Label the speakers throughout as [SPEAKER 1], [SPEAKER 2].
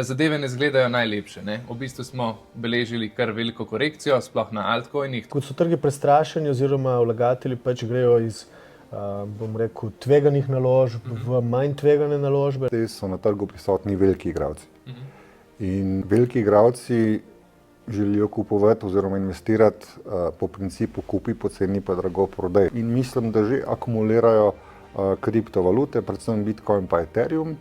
[SPEAKER 1] Zadeve ne izgledajo najlepše. Ne? V bistvu smo beležili kar veliko korekcijo, sploh na altcoinih.
[SPEAKER 2] Kot so trgi prestrašeni oziroma vlagatelji grejo iz, bom rekel, tveganih naložb v manj tvegane naložbe.
[SPEAKER 3] Zdaj so na trgu prisotni veliki igralci. In veliki igralci želijo kupovati oziroma investirati po principu kupi poceni pa drago prodaj. In mislim, da že akumulirajo kriptovalute, predvsem Bitcoin pa Ethereum,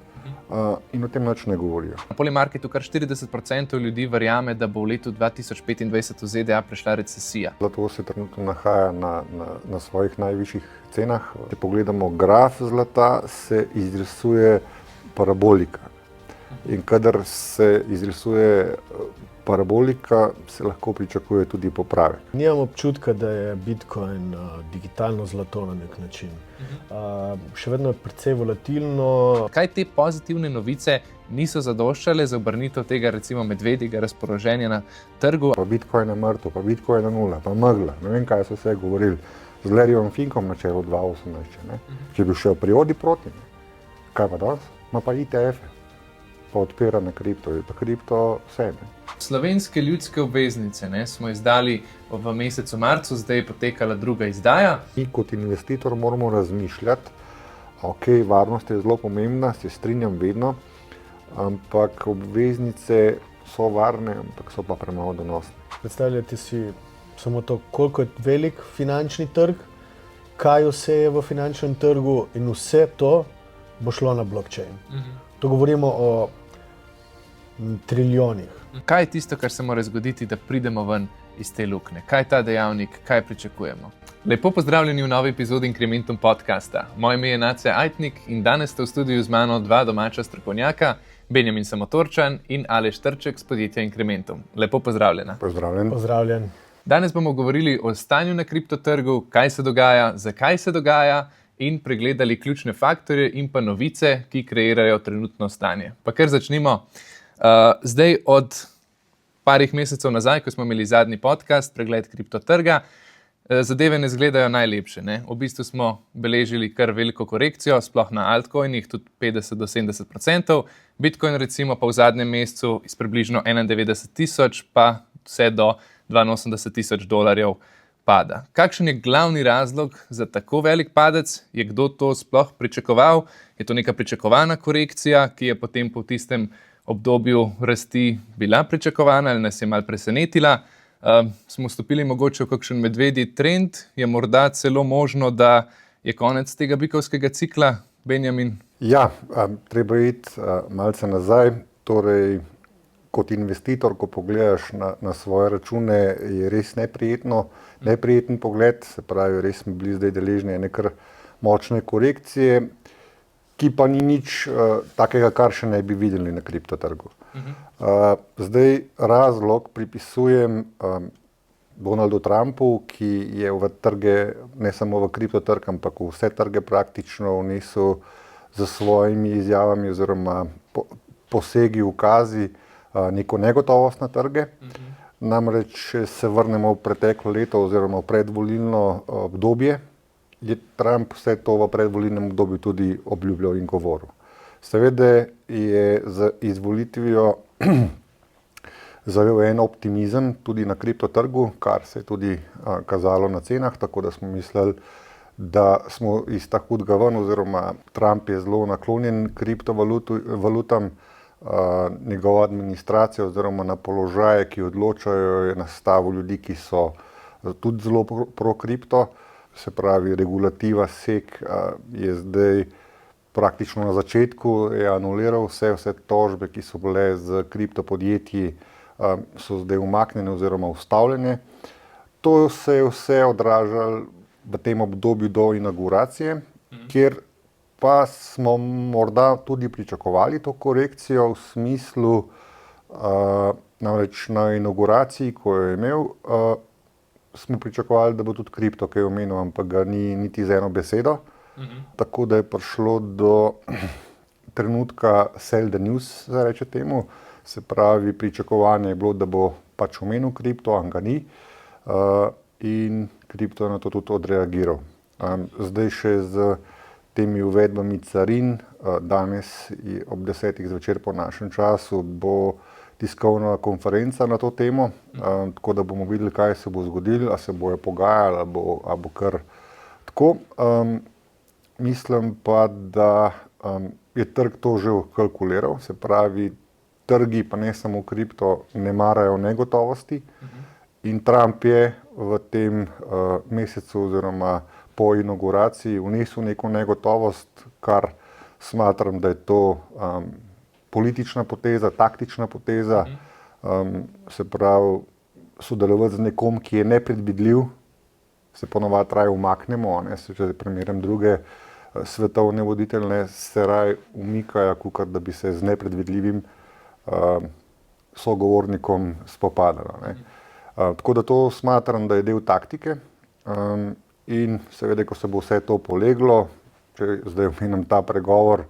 [SPEAKER 3] in o tem nič ne govorijo.
[SPEAKER 1] Na Polymarketu kar 40% ljudi verjame, da bo v letu 2025 v ZDA prišla recesija.
[SPEAKER 3] Zlato se trenutno nahaja na svojih najvišjih cenah. Če pogledamo graf zlata, se izrisuje parabolika. In kadar se izrisuje parabolika, se lahko pričakuje tudi popravek.
[SPEAKER 2] Nimam občutka, da je Bitcoin digitalno zlato na nek način. Še vedno je precej volatilno.
[SPEAKER 1] Kaj te pozitivne novice niso zadoščale za obrnitev tega recimo medvedjega razpoloženja na trgu?
[SPEAKER 3] Pa Bitcoin je mrtev, pa Bitcoin je nula, pa megla. Ne vem, kaj so vse govorili. Z Larryjem Finkom na čelu 2018. Ne? Če bi šel priodi proti, ne? Kaj pa danes? Ma pa ETF-e. Pa odpira na kripto, pa kripto vse. Ne?
[SPEAKER 1] Slovenske ljudske obveznice smo izdali v mesecu marcu, zdaj je potekala druga izdaja.
[SPEAKER 3] Mi kot investitor moramo razmišljati, ok, varnost je zelo pomembna, se strinjam vedno, ampak obveznice so varne, ampak so pa premalo donosne.
[SPEAKER 2] Predstavljate si samo to, koliko je velik finančni trg, kaj vse je v finančnem trgu in vse to bo šlo na blockchain. To govorimo o trilijonih.
[SPEAKER 1] Kaj je tisto, kar se mora zgoditi, da pridemo ven iz te luknje? Kaj je ta dejavnik, kaj pričakujemo? Lepo pozdravljeni v novi epizodi Incrementum podcasta. Moje ime je Nace Ajtnik in danes sta v studiu z mano dva domača strokovnjaka, Benjamin Samotorčan in Aleš Trček z podjetja Incrementum. Lepo pozdravljena.
[SPEAKER 3] Pozdravljen.
[SPEAKER 2] Pozdravljen.
[SPEAKER 1] Danes bomo govorili o stanju na kriptotrgu, kaj se dogaja, zakaj se dogaja in pregledali ključne faktorje in pa novice, ki kreirajo trenutno stanje. Pa kar začnimo. Zdaj od parih mesecev nazaj, ko smo imeli zadnji podcast, pregled kriptotrga, zadeve ne izgledajo najlepše. Ne? V bistvu smo beležili kar veliko korekcijo, sploh na altcoinih, tudi 50-70%. Bitcoin recimo pa v zadnjem mesecu iz približno 91.000 pa vse do 82.000 $. Pada. Kakšen je glavni razlog za tako velik padec? Je kdo to sploh pričakoval? Je to neka pričakovana korekcija, ki je potem po tistem obdobju rasti bila pričakovana ali nas je malo presenetila? Smo vstopili mogoče v kakšen medvedji trend? Je morda celo možno, da je konec tega bikovskega cikla, Benjamin?
[SPEAKER 3] Ja, treba iti malce nazaj. Torej, kot investitor, ko pogledaš na svoje račune, je res neprijeten pogled, se pravi, res smo bili zdaj deležni ene kar močne korekcije, ki pa ni nič takega, kar še ne bi videli na kriptotrgu. Zdaj razlog pripisujem Donaldu Trumpu, ki je v trge, ne samo v kriptotrg, ampak v vse trge praktično vnesel z svojimi izjavami oziroma posegi, ukazi, neko negotovost na trge. Namreč, če se vrnemo v preteklo leto oziroma v predvolilno obdobje, je Trump vse to v predvolilnem obdobju tudi obljubljal in govoril. Seveda je z izvolitvijo zavel en optimizem tudi na kriptotrgu, kar se je tudi kazalo na cenah, tako da smo mislili, da smo iz ta hudega ven, oziroma Trump je zelo naklonjen kriptovalutam. Njegova administracija oziroma na položaje, ki odločajo, je nastavil ljudi, ki so tudi zelo pro-kripto. Se pravi, regulativa SEC je zdaj praktično na začetku, je anuliral vse tožbe, ki so bile z kriptopodjetji, so zdaj umaknjene oziroma ustavljene. To se je vse odražalo v tem obdobju do inauguracije, kjer pa smo morda tudi pričakovali to korekcijo v smislu, namreč na inauguraciji, ko jo je imel, smo pričakovali, da bo tudi kripto kaj omenil, ampak ga ni niti z eno besedo. Tako da je prišlo do trenutka sell the news, se reče temu. Se pravi, pričakovanje je bilo, da bo pač omenil kripto, a ga ni. In kripto je na to tudi odreagiral. Zdaj še z temi uvedbami carin, danes ob 10. zvečer po našem času bo tiskovna konferenca na to temo, tako da bomo videli, kaj se bo zgodilo, a se bojo pogajali, a bo kar tako. Mislim pa, da je trg to že kalkuliral, se pravi, trgi, pa ne samo kripto, ne marajo negotovosti in Trump je v tem mesecu oziroma po inauguraciji vnesel neko negotovost, kar smatram, da je to politična poteza, taktična poteza, se pravi, sodelovati z nekom, ki je nepredvidljiv, se ponovadi raje umaknemo, če primerjam druge svetovne voditelje, se raje umikajo, kakor da bi se z nepredvidljivim sogovornikom spopadali. Tako da to smatram, da je del taktike in seveda, ko se bo vse to poleglo, če zdaj omenim ta pregovor,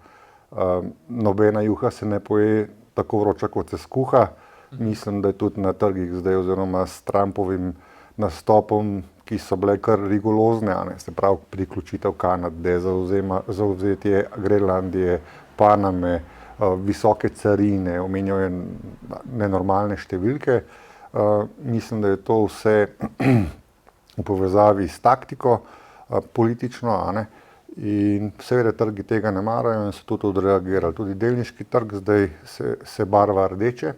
[SPEAKER 3] nobena juha se ne poje tako vroča, kot se skuha. Mislim, da je tudi na trgih zdaj oziroma s Trumpovim nastopom, ki so bile kar rigorozne, se pravi priključitev Kanade, zavzetje Grenlandije, Paname, visoke carine, omenjajo nenormalne številke. Mislim, da je to vse v povezavi s taktiko politično, in seveda trgi tega ne marajo in so tudi odreagirali. Tudi delniški trg zdaj se barva rdeče,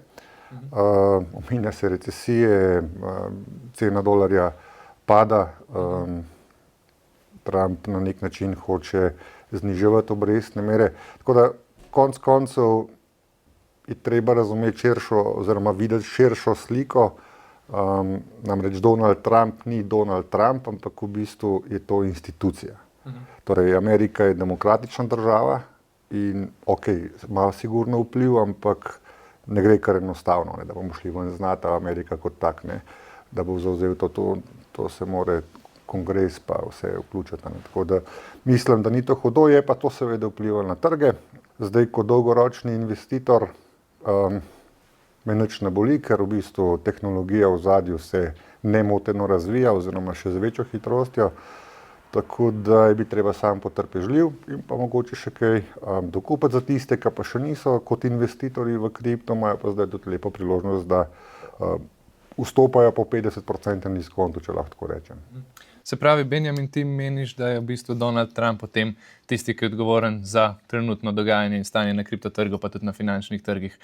[SPEAKER 3] omenja se recesije, cena dolarja pada, Trump na nek način hoče zniževati obrestne mere. Tako da konec koncev je treba razumeti širšo oziroma videti širšo sliko. Namreč Donald Trump ni Donald Trump, ampak v bistvu je to institucija. Torej, Amerika je demokratična država in ima sigurno vpliv, ampak ne gre kar enostavno, da bomo šli ven znata Amerika kot tak, da bo zavzel to se more kongres pa vse vključiti. Tako da mislim, da ni to hudo, je pa to seveda vplivalo na trge. Zdaj, kot dolgoročni investitor, me nič ne boli, ker v bistvu tehnologija v zadju se nemoteno razvija oziroma še z večjo hitrostjo, tako da je bi treba sam potrpežljiv in pa mogoče še kaj dokupiti za tiste, ki pa še niso kot investitorji v kripto, imajo pa zdaj tudi lepo priložnost, da vstopajo po 50% diskontu, če lahko tako rečem.
[SPEAKER 1] Se pravi, Benjamin, ti meniš, da je v bistvu Donald Trump potem tisti, ki je odgovoren za trenutno dogajanje in stanje na kriptotrgu, pa tudi na finančnih trgih.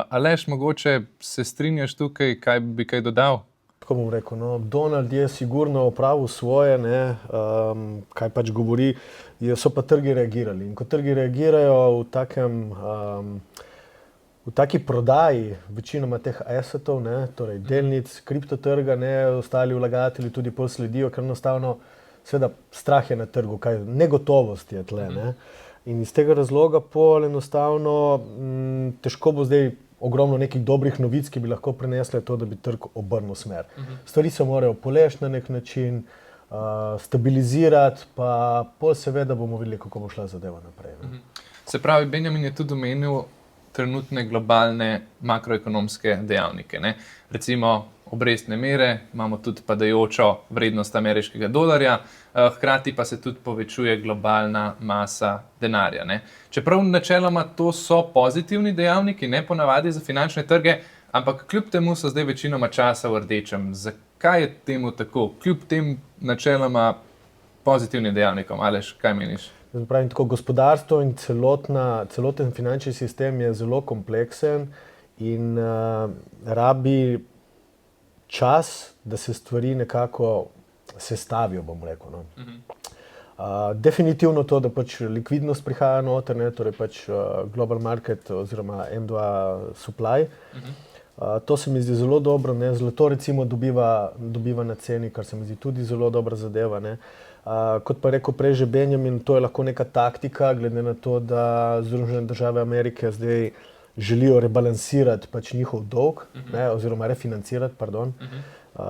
[SPEAKER 1] Aleš, mogoče se strinjaš tukaj, kaj bi kaj dodal?
[SPEAKER 2] Tako bom rekel, Donald je sigurno opravil svoje, kaj pač govori, so pa trgi reagirali. In ko trgi reagirajo v taki prodaji večinoma teh assetov, torej delnic, kriptotrga, ostali vlagatelji tudi pol sledijo, ker enostavno seveda strah je na trgu, negotovost je tle. In iz tega razloga pol enostavno težko bo zdaj ogromno nekih dobrih novic, ki bi lahko prinesle to, da bi trg obrnil smer. Stvari se morajo poleči na nek način, stabilizirati, pa pol seveda bomo videli, kako bo šla zadeva naprej.
[SPEAKER 1] Se pravi, Benjamin je tudi omenil trenutne globalne makroekonomske dejavnike. Recimo obrestne mere, imamo tudi padajočo vrednost ameriškega dolarja, hkrati pa se tudi povečuje globalna masa denarja. Čeprav načeloma to so pozitivni dejavniki, ponavadi za finančne trge, ampak kljub temu so zdaj večinoma časa v rdečem. Zakaj je temu tako? Kljub tem načeloma pozitivnim dejavnikom, Aleš, kaj meniš?
[SPEAKER 2] Pravim, tako gospodarstvo in celoten finančni sistem je zelo kompleksen in rabi čas, da se stvari nekako sestavijo, bom rekel. Definitivno to, da pač likvidnost prihaja noter, torej pač global market oziroma M2 supply. To se mi zdi zelo dobro. Zlato recimo dobiva na ceni, kar se mi zdi tudi zelo dobra zadeva. Kot pa rekel prej že Benjamin, to je lahko neka taktika, glede na to, da Združene države Amerike zdaj želijo rebalansirati pač njihov dolg, oziroma refinancirati,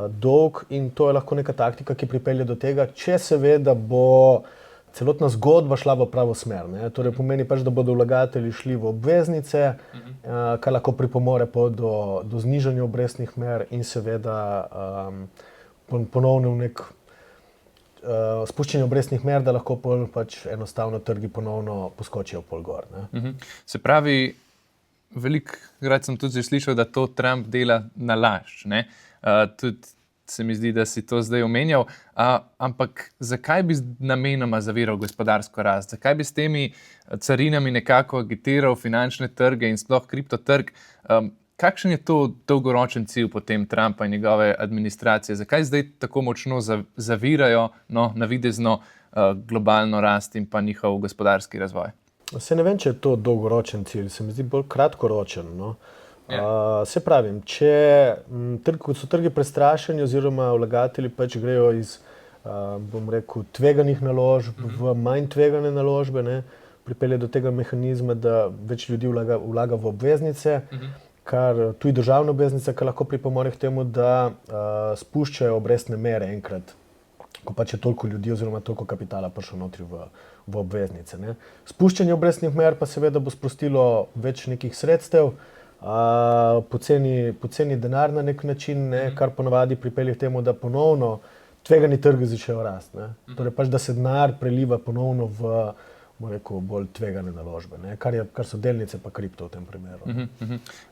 [SPEAKER 2] dolg, in to je lahko neka taktika, ki pripelje do tega, če seveda bo celotna zgodba šla v pravo smer. Torej pomeni pač, da bodo vlagatelji šli v obveznice, kar lahko pripomore do znižanja obrestnih mer in seveda ponovno v nek spuščanje obrestnih mer, da lahko pol pač enostavno trgi ponovno poskočijo pol gor. Ne?
[SPEAKER 1] Se pravi, velikokrat sem tudi že slišal, da to Trump dela na laž. Tudi se mi zdi, da si to zdaj omenjal. Ampak zakaj bi namenoma zaviral gospodarsko rast? Zakaj bi s temi carinami nekako agitiral finančne trge in sploh kriptotrg? Kakšen je to dolgoročen cilj potem Trumpa in njegove administracije? Zakaj zdaj tako močno zavirajo navidezno globalno rast in pa njihov gospodarski razvoj?
[SPEAKER 2] Se ne vem, če je to dolgoročen cilj, se mi zdi bolj kratkoročen. No? Se pravim, ko so trgi prestrašeni oziroma vlagatelji pač grejo iz, bom rekel, tveganih naložb v manj tvegane naložbe, ne? Pripelje do tega mehanizma, da več ljudi vlaga v obveznice, kar tudi državne obveznice, kar lahko pripomore k temu, da spuščajo obrestne mere enkrat, ko pač je toliko ljudi oziroma toliko kapitala prišlo notri v obveznice. Ne? Spuščanje obrestnih mer pa seveda bo sprostilo več nekih sredstev, poceni denar na nek način, ne? Kar ponavadi pripelje k temu, da ponovno tvegani trgi začnejo rasti. Ne? Torej pač, da se denar preliva ponovno v bolj tvegane naložbe, ne? Kar so delnice pa kripto v tem primeru.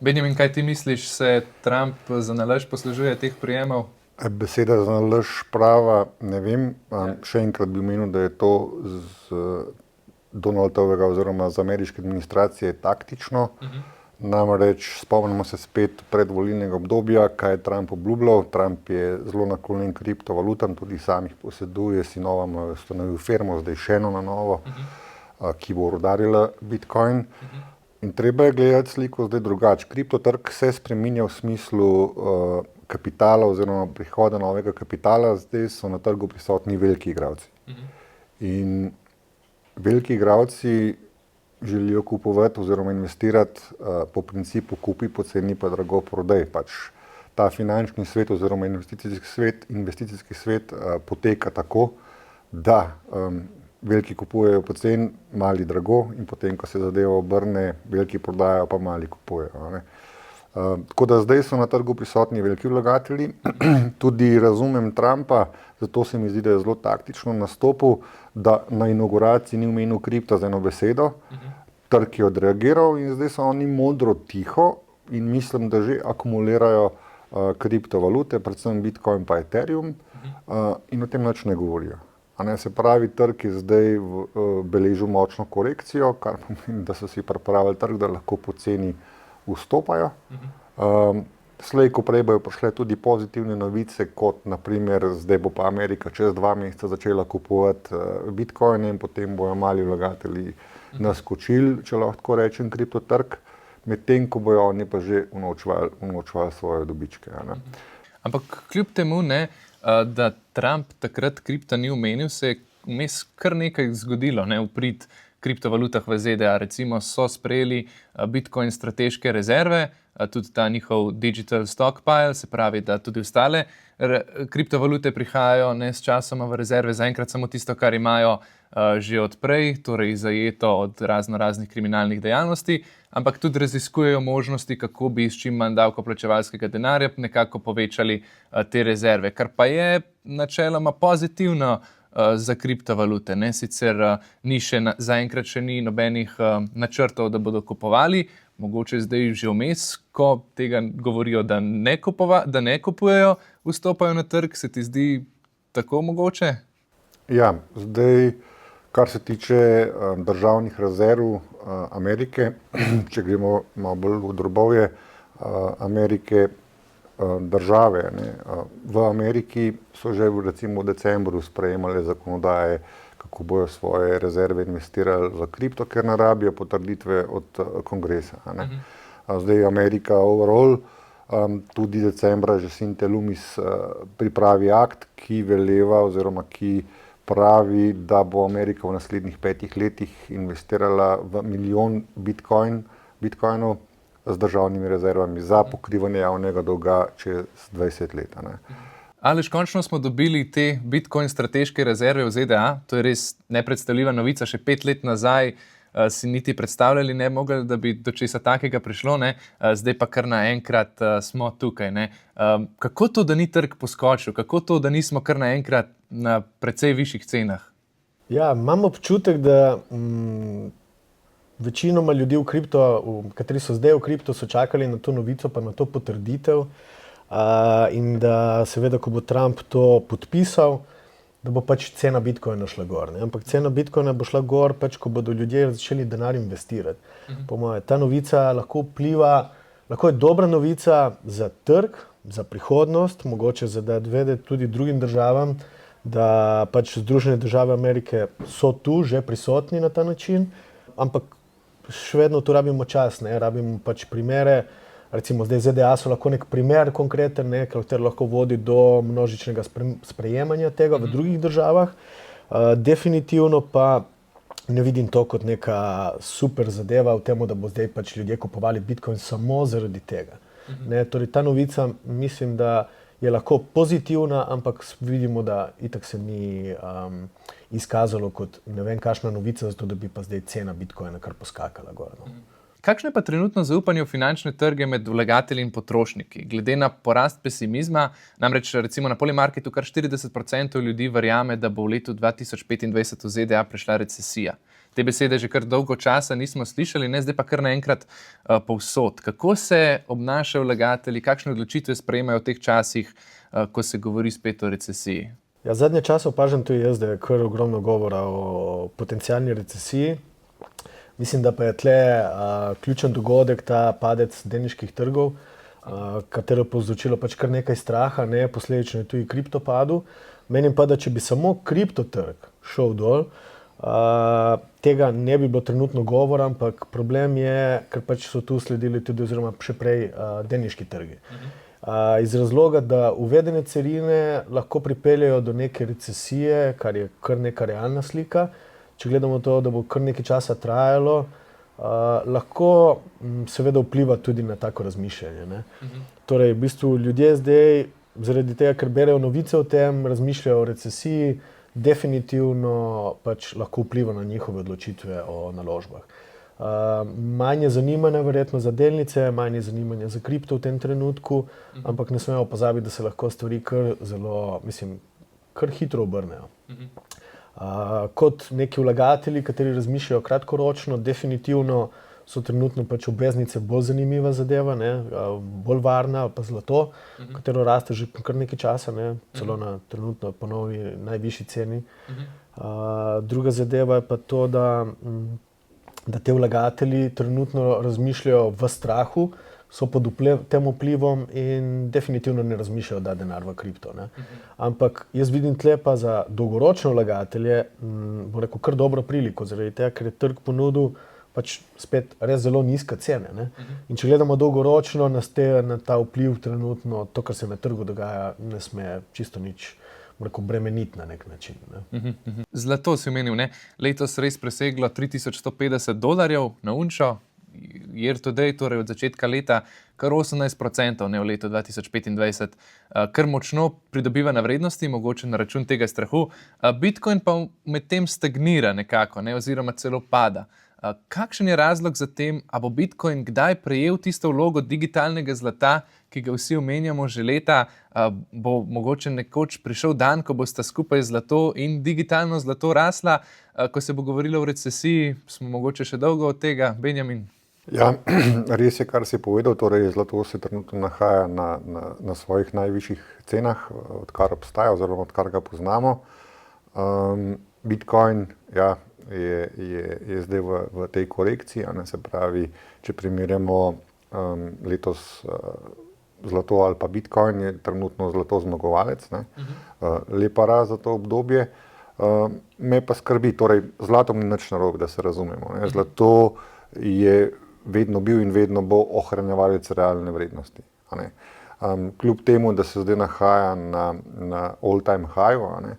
[SPEAKER 1] Benjamin, kaj ti misliš, se Trump za nalaž poslužuje teh prijemov?
[SPEAKER 3] Beseda za nalaž prava, ne vem. Še enkrat bi omenil, da je to z Donaldovega oziroma z ameriške administracije taktično. Namreč spomnimo se spet predvolilnega obdobja, kaj je Trump obljubljal. Trump je zelo naklonjen kriptovalutam, tudi sam jih poseduje, sinovama je ustanovil firmo, zdaj še eno na novo, ki bo rudarila Bitcoin. In treba je gledati sliko zdaj drugače. Kriptotrg se spreminja v smislu kapitala oziroma prihoda novega kapitala, zdaj so na trgu prisotni veliki igralci. In veliki igralci želijo kupovati oziroma investirati po principu kupi poceni pa drago prodaj. Pač ta finančni svet oziroma investicijski svet poteka tako, da veliki kupujejo poceni, mali drago in potem, ko se zadeva obrne, veliki prodajajo pa mali kupujejo. Ne? Tako da zdaj so na trgu prisotni veliki vlagatelji, tudi razumem Trumpa, zato se mi zdi, da je zelo taktično nastopil, da na inauguraciji ni omenil kripta z eno besedo, trg je odreagiral in zdaj so oni modro tiho in mislim, da že akumulirajo kriptovalute, predvsem Bitcoin pa Ethereum, in o tem nič ne govorijo. Se pravi, trg je zdaj beležil močno korekcijo, kar pomeni, da so si pripravili trg, da lahko poceni vstopajo. Slej, ko prej bojo prišle tudi pozitivne novice, kot naprimer zdaj bo pa Amerika čez 2 meseca začela kupovati bitcoine in potem bojo mali vlagatelji naskočili, če lahko tako rečem, kriptotrg, medtem ko bojo oni pa že unovčevali svoje dobičke.
[SPEAKER 1] Ampak kljub temu, da Trump takrat kripta ni omenil, se je vmes kar nekaj zgodilo v prid kriptovalutah v ZDA. Recimo so sprejeli Bitcoin strateške rezerve, tudi ta njihov digital stockpile, se pravi, da tudi ostale kriptovalute prihajajo s časoma v rezerve, zaenkrat samo tisto, kar imajo že odprej, torej zajeto od raznih kriminalnih dejavnosti, ampak tudi raziskujejo možnosti, kako bi s čim manj davkoplačevalskega denarja nekako povečali te rezerve, kar pa je načeloma pozitivno za kriptovalute. Sicer zaenkrat še ni nobenih načrtov, da bodo kupovali, mogoče zdaj že vmes, ko tega govorijo, da ne kupujejo, vstopajo na trg, se ti zdi tako mogoče?
[SPEAKER 3] Ja, zdaj, kar se tiče državnih rezerv Amerike, če gremo malo bolj v drobovje Amerike, države. V Ameriki so že recimo v decembru sprejemali zakonodaje, kako bojo svoje rezerve investirali v kripto, ker ne rabijo potrditve od kongresa. Zdaj Amerika overall, tudi decembra že Sinte Lumis pripravi akt, ki veleva oziroma ki pravi, da bo Amerika v naslednjih 5 letih investirala v 1 milijon bitcoinov z državnimi rezervami za pokrivanje javnega dolga čez 20 let.
[SPEAKER 1] Aleš, končno smo dobili te Bitcoin strateške rezerve v ZDA. To je res nepredstavljiva novica. Še 5 let nazaj si niti predstavljali ne mogli, da bi do česa takega prišlo, ne? Zdaj pa kar naenkrat smo tukaj. Ne? Kako to, da ni trg poskočil? Kako to, da nismo kar naenkrat na precej višjih cenah?
[SPEAKER 2] Ja, imam občutek, da večinoma ljudi kateri so zdaj v kripto, so čakali na to novico, pa na to potrditev. In da seveda, ko bo Trump to podpisal, da bo pač cena Bitcoina šla gor. Ne? Ampak cena Bitcoina bo šla gor, pač, ko bodo ljudje začeli denar investirati. Po moje, ta novica lahko je dobra novica za trg, za prihodnost, mogoče za dati vedeti tudi drugim državam, da pač Združene države Amerike so tu, že prisotni na ta način, ampak še vedno tu rabimo čas, ne? Rabimo pač primere. Recimo zdaj ZDA so lahko nek primer konkreten, kateri lahko vodi do množičnega sprejemanja tega v drugih državah. Definitivno pa ne vidim to kot neka super zadeva v tem, da bo zdaj pač ljudje kupovali Bitcoin samo zaradi tega. Ne, torej ta novica mislim, da je lahko pozitivna, ampak vidimo, da itak se ni izkazalo kot ne vem kakšna novica, zato da bi pa zdaj cena Bitcoina kar poskakala gor. No.
[SPEAKER 1] Kakšno je pa trenutno zaupanje v finančne trge med vlagatelji in potrošniki? Glede na porast pesimizma, namreč recimo na Polymarketu kar 40% ljudi verjame, da bo v letu 2025 v ZDA prišla recesija. Te besede že kar dolgo časa nismo slišali, zdaj pa kar naenkrat povsod. Kako se obnašajo vlagatelji, kakšne odločitve sprejemajo v teh časih, ko se govori spet o recesiji?
[SPEAKER 2] Ja, zadnje čase opažam tudi jaz, da je kar ogromno govora o potencialni recesiji. Mislim, da pa je tle ključen dogodek ta padec delniških trgov, katero je povzročilo pač kar nekaj straha, posledično je tudi kripto padel. Menim pa, da če bi samo kriptotrg šel dol, tega ne bi bilo trenutno govora, ampak problem je, ker pač so tu sledili tudi oziroma še prej delniški trgi. Iz razloga, da uvedene carine lahko pripeljejo do neke recesije, kar je kar neka realna slika. Če gledamo to, da bo kar nekaj časa trajalo, lahko seveda vpliva tudi na tako razmišljanje. Ne? Torej, v bistvu ljudje zdaj, zaradi tega, ker berejo novice o tem, razmišljajo o recesiji, definitivno pač lahko vpliva na njihove odločitve o naložbah. Manj je zanimanja verjetno za delnice, manj je zanimanja za kripto v tem trenutku, ampak ne smemo pozabiti, da se lahko stvari kar hitro obrnejo. Kot neki vlagatelji, kateri razmišljajo kratkoročno, definitivno so trenutno pač obveznice bolj zanimiva zadeva, bolj varna, pa zlato, katero raste že kar nekaj časa, celo na trenutno ponovni najvišji ceni. Druga zadeva je pa to, da te vlagatelji trenutno razmišljajo v strahu, so pod tem vplivom in definitivno ne razmišljajo dati denar v kripto. Ampak jaz vidim tle pa za dolgoročne vlagatelje, bom rekel, kar dobro priliko, zaradi tega, ker je trg ponudil pač spet res zelo nizke cene. In če gledamo dolgoročno, nas na ta vpliv trenutno, to, kar se na trgu dogaja, ne sme čisto nič bremeniti na nek način.
[SPEAKER 1] Zlato si omenil, letos res preseglo $3150 na unčo. Year to day, torej od začetka leta, kar 18% v letu 2025, kar močno pridobiva na vrednosti, mogoče na račun tega strahu. Bitcoin pa medtem stagnira nekako, oziroma celo pada. Kakšen je razlog za tem, a bo Bitcoin kdaj prejel tisto vlogo digitalnega zlata, ki ga vsi omenjamo že leta, bo mogoče nekoč prišel dan, ko bosta skupaj zlato in digitalno zlato rasla, ko se bo govorilo o recesiji, smo mogoče še dolgo od tega, Benjamin?
[SPEAKER 3] Ja, res je, kar si povedal, torej zlato se trenutno nahaja na svojih najvišjih cenah, odkar obstaja oziroma odkar ga poznamo. Bitcoin je zdaj v tej korekciji, se pravi, če primerjamo letos zlato ali pa Bitcoin, je trenutno zlato zmagovalec, lepa rast za to obdobje. Me pa skrbi, torej zlatom ni nič narobe, da se razumemo. Zlato je vedno bil in vedno bo ohranjevalec realne vrednosti. Kljub temu, da se zdaj nahaja na all-time high,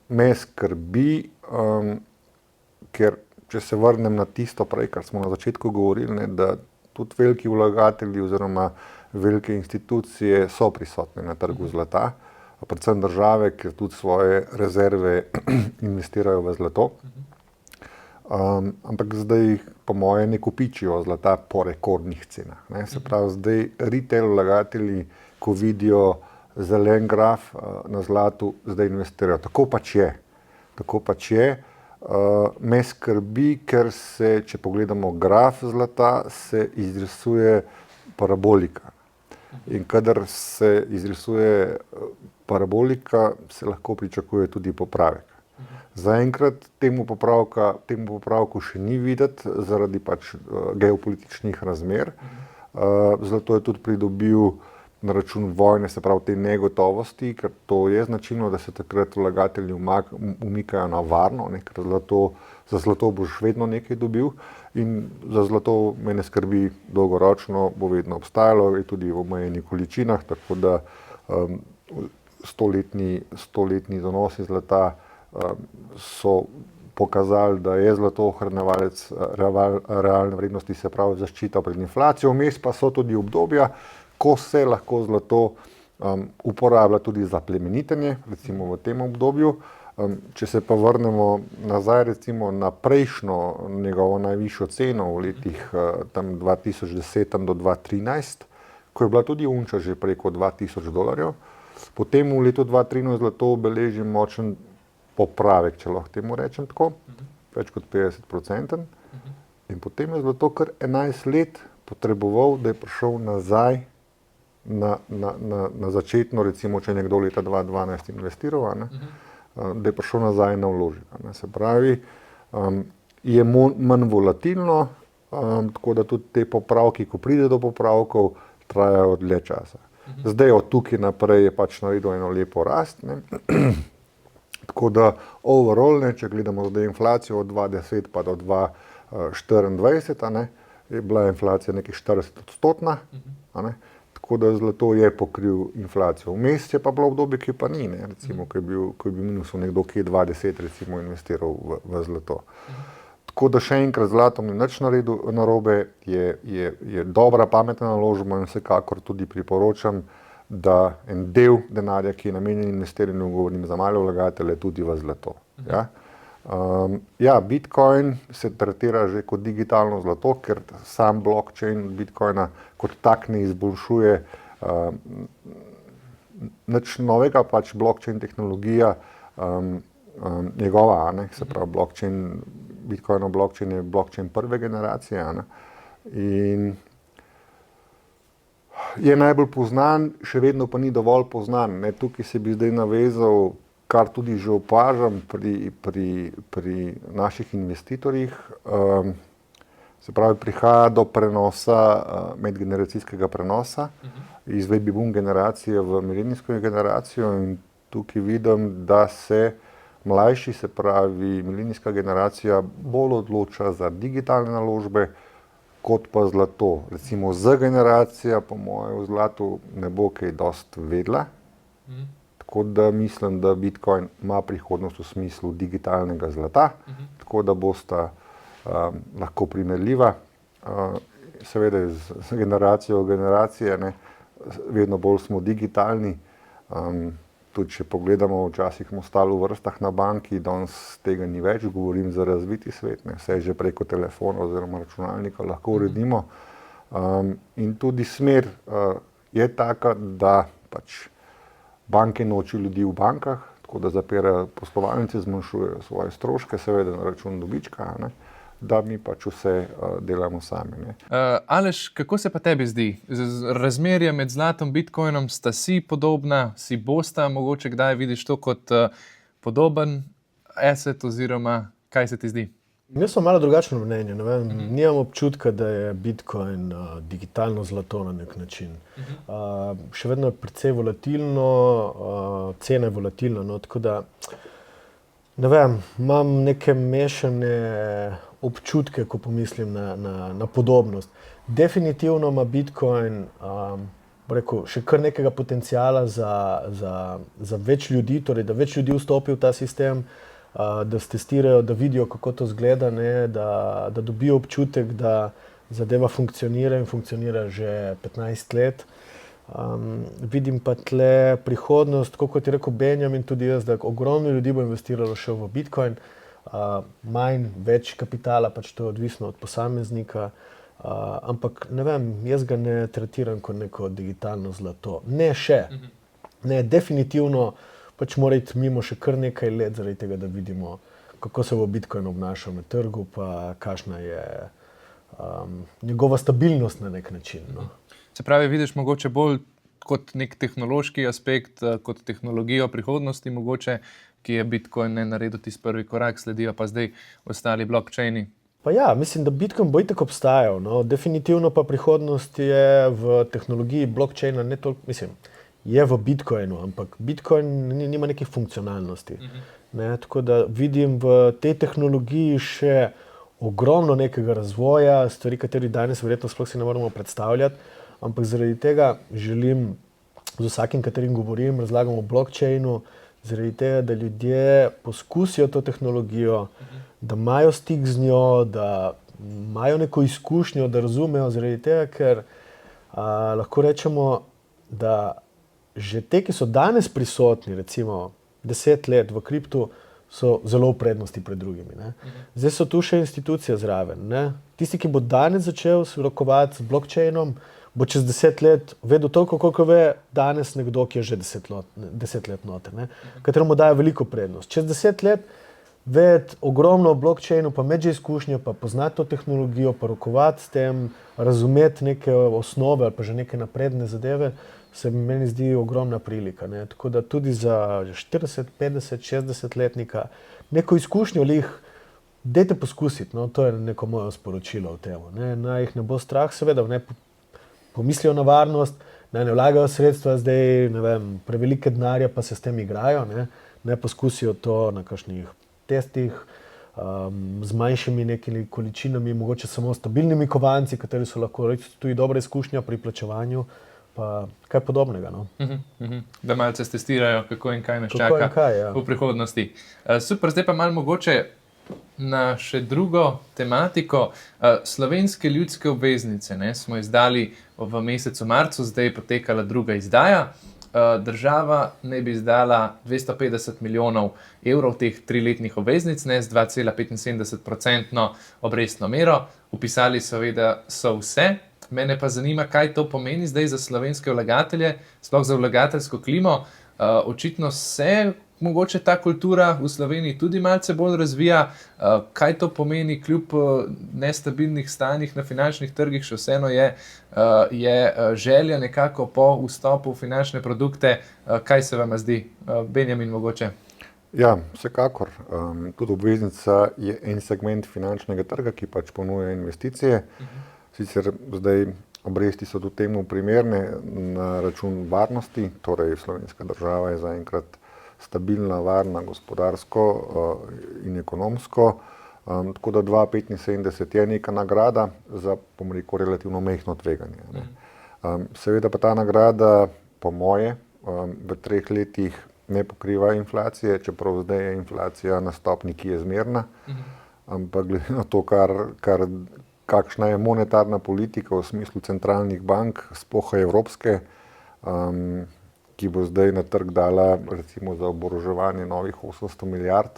[SPEAKER 3] me skrbi, ker če se vrnem na tisto prej, kar smo na začetku govorili, da tudi veliki vlagatelji oziroma velike institucije so prisotne na trgu zlata, predvsem države, ker tudi svoje rezerve investirajo v zlato. ampak zdaj, po moje, ne kupičijo zlata po rekordnih cenah. Ne. Se pravi, zdaj retail vlagatelji, ko vidijo zelen graf na zlatu, zdaj investirajo. Tako pač je. Me skrbi, ker se, če pogledamo graf zlata, se izrisuje parabolika. In kadar se izrisuje parabolika, se lahko pričakuje tudi popravek. Zaenkrat temu popravku še ni videti zaradi pač geopolitičnih razmer. Zlato je tudi pridobil na račun vojne, se pravi te negotovosti, ker to je značilno, da se takrat vlagatelji umikajo na varno, ne, ker za zlato boš vedno nekaj dobil in za zlato me ne skrbi dolgoročno, bo vedno obstajalo, je tudi v omejenih količinah, tako da stoletni donosi zlata so pokazali, da je zlato ohranjevalec realne vrednosti, se pravi zaščita pred inflacijo. Vmes pa so tudi obdobja, ko se lahko zlato uporablja tudi za plemenitenje, recimo v tem obdobju. Če se pa vrnemo nazaj recimo na prejšnjo njegovo najvišjo ceno v letih tam 2010 do 2013, ko je bila tudi unča že preko $2000, potem v letu 2013 zlato beleži močen popravek, če lahko temu rečem tako, več kot 50%. In potem je zlato kar 11 let potreboval, da je prišel nazaj na začetno, recimo, če je nekdo leta 2012 investiral, da je prišel nazaj na vložek. Se pravi, je manj volatilno, tako da tudi te popravki, ko pride do popravkov, trajajo dlje časa. Zdaj od tukaj naprej je pač naredil eno lepo rast, ne. Tako da overall, ne, če gledamo zdaj inflacijo od 2010 pa do 2024, ne, je bila inflacija nekaj 40%, tako da zlato je pokril inflacijo. Vmes je pa bilo obdobje, ki pa ni, ne, recimo, ko je bil minusov nekdo, ki je 2010 recimo investiral v zlato. Tako da še enkrat, zlatom ni nič narobe, je dobra, pametna naložba in vsekakor tudi priporočam, da en del denarja, ki je namenjen investiranju, govorim za male vlagatelje, tudi v zlato. Ja, Bitcoin se tretira že kot digitalno zlato, ker sam blockchain Bitcoina kot tak ne izboljšuje nič novega, pač blockchain tehnologija njegova, ne, se pravi Bitcoinov blockchain je blockchain prve generacije, ne, in je najbolj poznan, še vedno pa ni dovolj poznan, ne. Tukaj se bi zdaj navezal, kar tudi že opažam pri naših investitorjih, se pravi, prihaja do prenosa, medgeneracijskega prenosa, iz baby boom generacije v milenijsko generacijo in tukaj vidim, da se mlajši, se pravi milenijska generacija, bolj odloča za digitalne naložbe, kot pa zlato. Recimo Z generacija, po moje, v zlatu ne bo kaj dosti vedla. Tako da mislim, da Bitcoin ima prihodnost v smislu digitalnega zlata, tako da bosta lahko primerljiva. Seveda z generacijo v generacije, ne, vedno bolj smo digitalni. Tudi če pogledamo, včasih smo stali v vrstah na banki, danes tega ni več, govorim za razviti svet, ne, vse že preko telefona oziroma računalnika lahko uredimo. In tudi smer je taka, da pač banke nočijo ljudi v bankah, tako da zapirajo poslovalnice, zmanjšujejo svoje stroške, seveda na račun dobička, ne, da mi pač vse delamo sami, ne.
[SPEAKER 1] Aleš, kako se pa tebi zdi? Razmerja med zlatom, Bitcoinom sta si podobna, si bosta, mogoče kdaj vidiš to kot podoben asset oziroma kaj se ti zdi?
[SPEAKER 2] Jaz sem malo drugačno mnenje, ne vem, nimam občutka, da je Bitcoin digitalno zlato na nek način. Še vedno je precej volatilno, cena je volatilna, no, tako da ne vem, imam neke mešane občutke, ko pomislim na podobnost. Definitivno ima Bitcoin še kar nekega potenciala za več ljudi, torej da več ljudi vstopi v ta sistem, da stestirajo, da vidijo, kako to izgleda, ne, da dobijo občutek, da zadeva funkcionira in funkcionira že 15 let. Vidim pa tle prihodnost, kot je rekel Benjamin, tudi jaz, da ogromno ljudi bo investiralo še v Bitcoin. manj, več kapitala, pač to je odvisno od posameznika. Ampak ne vem, jaz ga ne tretiram kot neko digitalno zlato. Ne še. Ne, definitivno pač mora iti mimo še kar nekaj let zaradi tega, da vidimo, kako se bo Bitcoin obnašal na trgu, pa kakšna je njegova stabilnost na nek način. No.
[SPEAKER 1] Se pravi, vidiš mogoče bolj kot nek tehnološki aspekt, kot tehnologijo prihodnosti mogoče, ki je Bitcoin naredil tisti prvi korak, sledijo pa zdaj ostali blockchaini.
[SPEAKER 2] Pa ja, mislim, da Bitcoin bo itak obstajal. No. Definitivno pa prihodnost je v tehnologiji blockchaina, ne toliko, mislim, je v Bitcoinu, ampak Bitcoin nima nekih funkcionalnosti. Ne, tako da vidim v tej tehnologiji še ogromno nekega razvoja, stvari, kateri danes verjetno sploh si ne moremo predstavljati, ampak zaradi tega želim z vsakim, katerim govorim, razlagam o blockchainu, zaradi tega, da ljudje poskusijo to tehnologijo, da imajo stik z njo, da imajo neko izkušnjo, da razumejo, zaradi tega, ker lahko rečemo, da že te, ki so danes prisotni, recimo 10 let v kriptu, so zelo v prednosti pred drugimi. Ne? Zdaj so tu še institucije zraven. Ne? Tisti, ki bo danes začel rokovati z blockchainom, bo čez 10 let vedel toliko, koliko ve danes nekdo, ki je že 10 let noter, ne? Kateremu daje veliko prednost. Čez 10 let vedeti ogromno o blockchainu, pa imeti že izkušnjo, pa poznati to tehnologijo, pa rokovati s tem, razumeti neke osnove ali pa že neke napredne zadeve, se meni zdi ogromna prilika. Ne? Tako da tudi za 40, 50, 60 letnika neko izkušnjo lih dajte poskusiti. No? To je neko moje sporočilo v tem. Naj jih ne bo strah, seveda, ne pomislijo na varnost, naj ne vlagajo sredstva zdaj, ne vem, prevelike denarja, pa se s tem igrajo. Ne poskusijo to na kakšnih testih, z manjšimi nekimi količinami, mogoče samo stabilnimi kovanci, kateri so lahko tudi dobra izkušnja pri plačevanju, pa kaj podobnega. No?
[SPEAKER 1] Da malce testirajo, kako in kaj nas čaka v prihodnosti. Super, zdaj pa malo mogoče na še drugo tematiko. Slovenske ljudske obveznice smo izdali v mesecu marcu, zdaj je potekala druga izdaja. Država naj bi izdala 250 milijonov evrov teh 3-letnih obveznic, z 2,75% obrestno mero. Vpisali seveda so vse. Mene pa zanima, kaj to pomeni zdaj za slovenske vlagatelje, sploh za vlagateljsko klimo. Očitno se mogoče ta kultura v Sloveniji tudi malce bolj razvija. Kaj to pomeni kljub nestabilnih stanjih na finančnih trgih, še vseeno je želja nekako po vstopu v finančne produkte. Kaj se vam zdi, Benjamin, mogoče?
[SPEAKER 3] Ja, vsekakor. Tudi obveznica je en segment finančnega trga, ki pač ponuja investicije. Sicer zdaj obresti so tudi temu primerne na račun varnosti, torej slovenska država je zaenkrat stabilna, varna, gospodarsko in ekonomsko. Tako da 2,75 je neka nagrada za, bom rekel, relativno majhno tveganje. Seveda pa ta nagrada, po moje, v 3 letih ne pokriva inflacije, čeprav zdaj je inflacija na stopnji, ki je zmerna. Ampak glede na to, kakšna je monetarna politika v smislu centralnih bank, sploh evropske, ki bo zdaj na trg dala recimo za oboroževanje novih 800 milijard.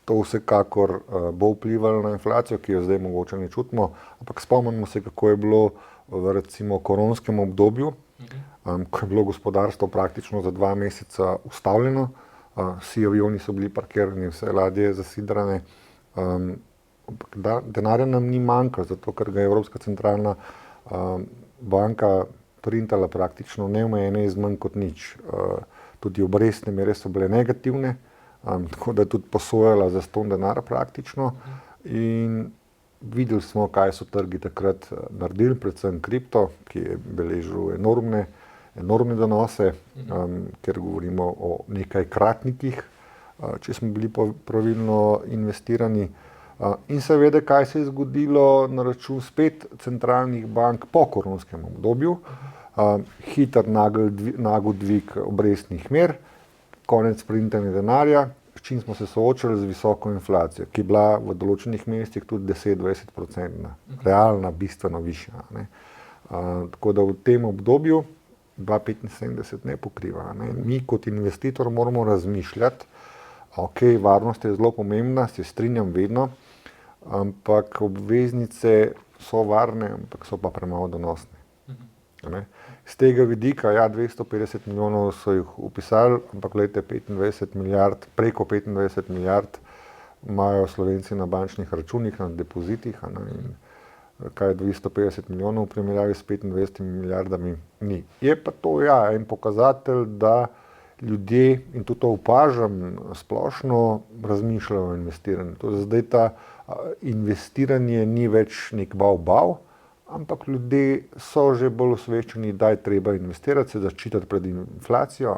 [SPEAKER 3] To vsekakor bo vplivalo na inflacijo, ki jo zdaj mogoče ne čutimo, ampak spomnimo se, kako je bilo v recimo koronskem obdobju, ko je bilo gospodarstvo praktično za 2 meseca ustavljeno, vsi avioni so bili parkirani, vse ladje zasidrane. Denarja nam ni manjkalo, zato ker ga je Evropska centralna banka printala praktično neomejene iz manj kot nič. Tudi obrestne mere so bile negativne, tako da je tudi posojala za ston denara praktično. In videli smo, kaj so trgi takrat naredili, predvsem kripto, ki je beležil enormne donose, ker govorimo o nekaj kratnikih, če smo bili pravilno investirani. In seveda, kaj se je zgodilo na račun spet centralnih bank po koronskem obdobju. Hiter nagel dvig obrestnih mer, konec printanja denarja, s čim smo se soočali z visoko inflacijo, ki je bila v določenih mestih tudi 10-20%, realna, bistveno višja. Tako da v tem obdobju 2,75 ne pokriva. Mi kot investitor moramo razmišljati, Ok, varnost je zelo pomembna, se strinjam vedno, ampak obveznice so varne, ampak so pa premalo donosne. Ne? Z tega vidika, ja, 250 milijonov so jih upisali, ampak gledajte, 25 milijard, preko 25 milijard imajo Slovenci na bančnih računih, na depozitih, in kaj je 250 milijonov v primerjavi s 25 milijardami ni. Je pa to en pokazatelj, da ljudje, in tudi to opažam splošno, razmišljajo o investiranju. Zdaj ta investiranje ni več nek bav, ampak ljudje so že bolj osveščeni, da je treba investirati, se zaščititi pred inflacijo,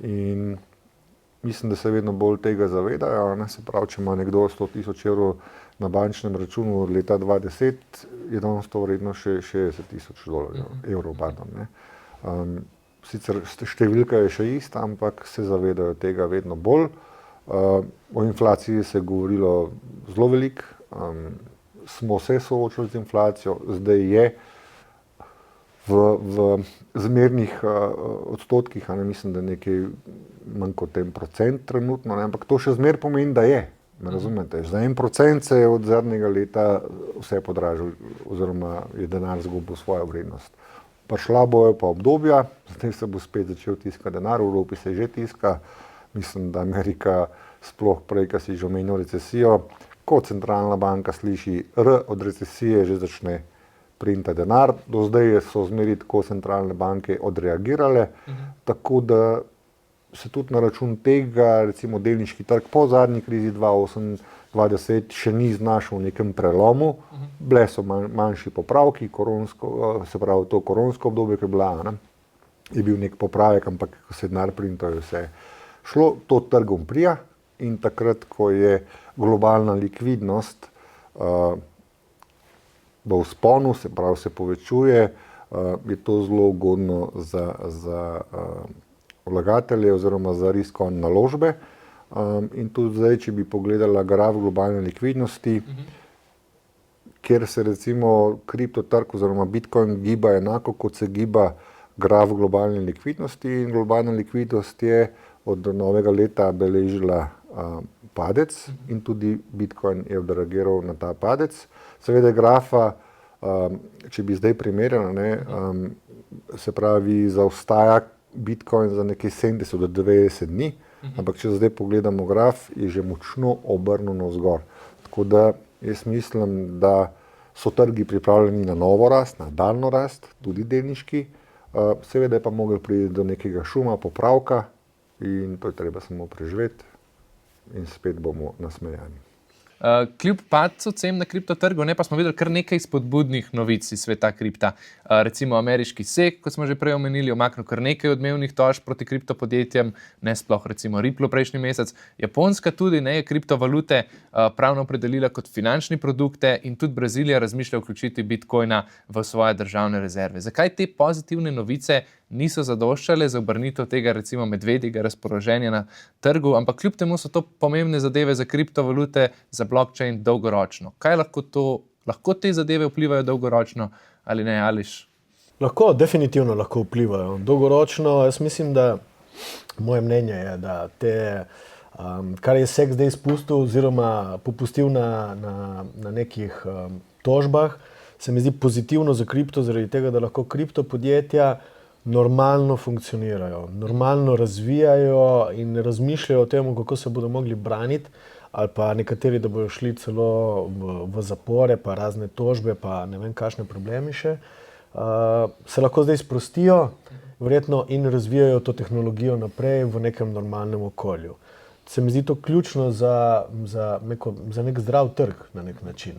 [SPEAKER 3] in mislim, da se vedno bolj tega zavedajo. Se pravi, če ima nekdo 100.000 evrov na bančnem računu od leta 2010, je danes to vredno še 60.000 evrov. Sicer številka je še ista, ampak se zavedajo tega vedno bolj. O inflaciji se je govorilo zelo veliko, smo se soočili z inflacijo, zdaj je v zmernih odstotkih, mislim, da nekaj manj kot 1% trenutno, ampak to še zmer pomeni, da je. Me razumete? Za 1% se je od zadnjega leta vse podražilo, oziroma je denar izgubil svojo vrednost. Prišla bojo pa obdobja, zdaj se bo spet začel tiskati denar, v Evropi se že tiska, mislim, da Amerika sploh prej, ko si že omenil recesijo, ko centralna banka sliši R od recesije, že začne printati denar. Do zdaj so zmeri tako centralne banke odreagirale, tako da se tudi na račun tega, recimo delniški trg po zadnji krizi 2008-2010 še ni znašel v nekem prelomu. Bile so manjši popravki, se pravi to koronsko obdobje, ki je bila, je bil nek popravek, ampak ko se denar printal, je vse šlo, to trgom prija, in takrat, ko je globalna likvidnost v vzponu, se pravi se povečuje, je to zelo ugodno za vlagatelje oziroma za riskovne naložbe. In tudi zdaj, če bi pogledala graf globalne likvidnosti, kjer se recimo kriptotrg oziroma Bitcoin giba enako, kot se giba graf globalne likvidnosti, in globalna likvidnost je od novega leta beležila padec in tudi Bitcoin je odreagiral na ta padec. Seveda grafa, če bi zdaj primerjala, se pravi zaostaja Bitcoin za nekaj 70 do 90 dni, ampak če zdaj pogledamo graf, je že močno obrnil navzgor. Tako da jaz mislim, da so trgi pripravljeni na novo rast, na daljno rast, tudi delniški. Seveda je pa mogel priti do nekega šuma, popravka, in to je treba samo preživeti in spet bomo nasmejani.
[SPEAKER 1] Kljub padcu cen na kriptotrgu, pa smo videli kar nekaj spodbudnih novic iz sveta kripta. Recimo ameriški SEC, kot smo že prej omenili, omaknil kar nekaj odmevnih tožb proti kriptopodjetjem, sploh recimo Ripple prejšnji mesec. Japonska tudi je kriptovalute pravno opredelila kot finančni produkte, in tudi Brazilija razmišlja vključiti Bitcoina v svoje državne rezerve. Zakaj te pozitivne novice niso zadoščale za obrnitev tega recimo medvedjega razpoloženja na trgu, ampak kljub temu so to pomembne zadeve za kriptovalute, za blockchain dolgoročno? Kaj lahko te zadeve vplivajo dolgoročno ali ne, Aleš?
[SPEAKER 2] Lahko, definitivno lahko vplivajo. Dolgoročno, jaz mislim, da moje mnenje je, da kar je SEC zdaj spustil oziroma popustil na nekih tožbah, se mi zdi pozitivno za kripto, zaradi tega, da lahko kriptopodjetja normalno funkcionirajo, normalno razvijajo in razmišljajo o tem, kako se bodo mogli braniti, ali pa nekateri, da bodo šli celo v zapore, pa razne tožbe, pa ne vem, kakšne problemi še, se lahko zdaj sprostijo, verjetno, in razvijajo to tehnologijo naprej v nekem normalnem okolju. Se mi zdi to ključno za nek zdrav trg na nek način,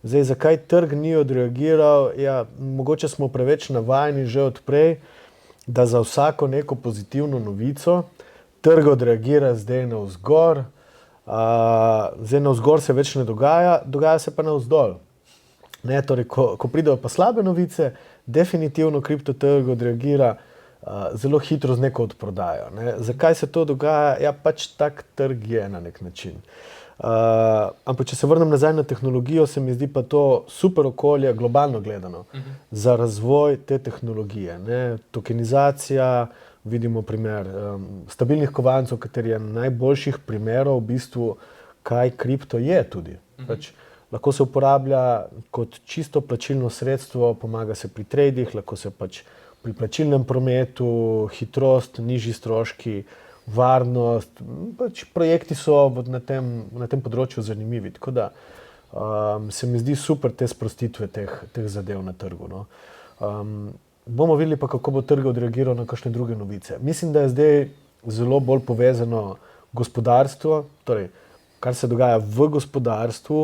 [SPEAKER 2] Zdaj, zakaj trg ni odreagiral? Ja, mogoče smo preveč navajeni že odprej, da za vsako neko pozitivno novico trg odreagira zdaj navzgor. Zdaj navzgor se več ne dogaja se pa navzdol. Torej, ko pridejo pa slabe novice, definitivno kriptotrg odreagira zelo hitro z neko odprodajo. Zakaj se to dogaja? Ja, pač tak trg je na nek način. Ampak če se vrnem nazaj na tehnologijo, se mi zdi pa to super okolje, globalno gledano, za razvoj te tehnologije. Tokenizacija, vidimo primer stabilnih kovancov, kateri je najboljših primerov v bistvu, kaj kripto je tudi. Pač, lahko se uporablja kot čisto plačilno sredstvo, pomaga se pri tradih, lahko se pač pri plačilnem prometu, hitrost, nižji stroški, varnost, pač projekti so na tem področju zanimivi. Tako da se mi zdi super te sprostitve teh zadev na trgu. No. Bomo videli pa, kako bo trg odreagiral na kakšne druge novice. Mislim, da je zdaj zelo bolj povezano gospodarstvo, torej kar se dogaja v gospodarstvu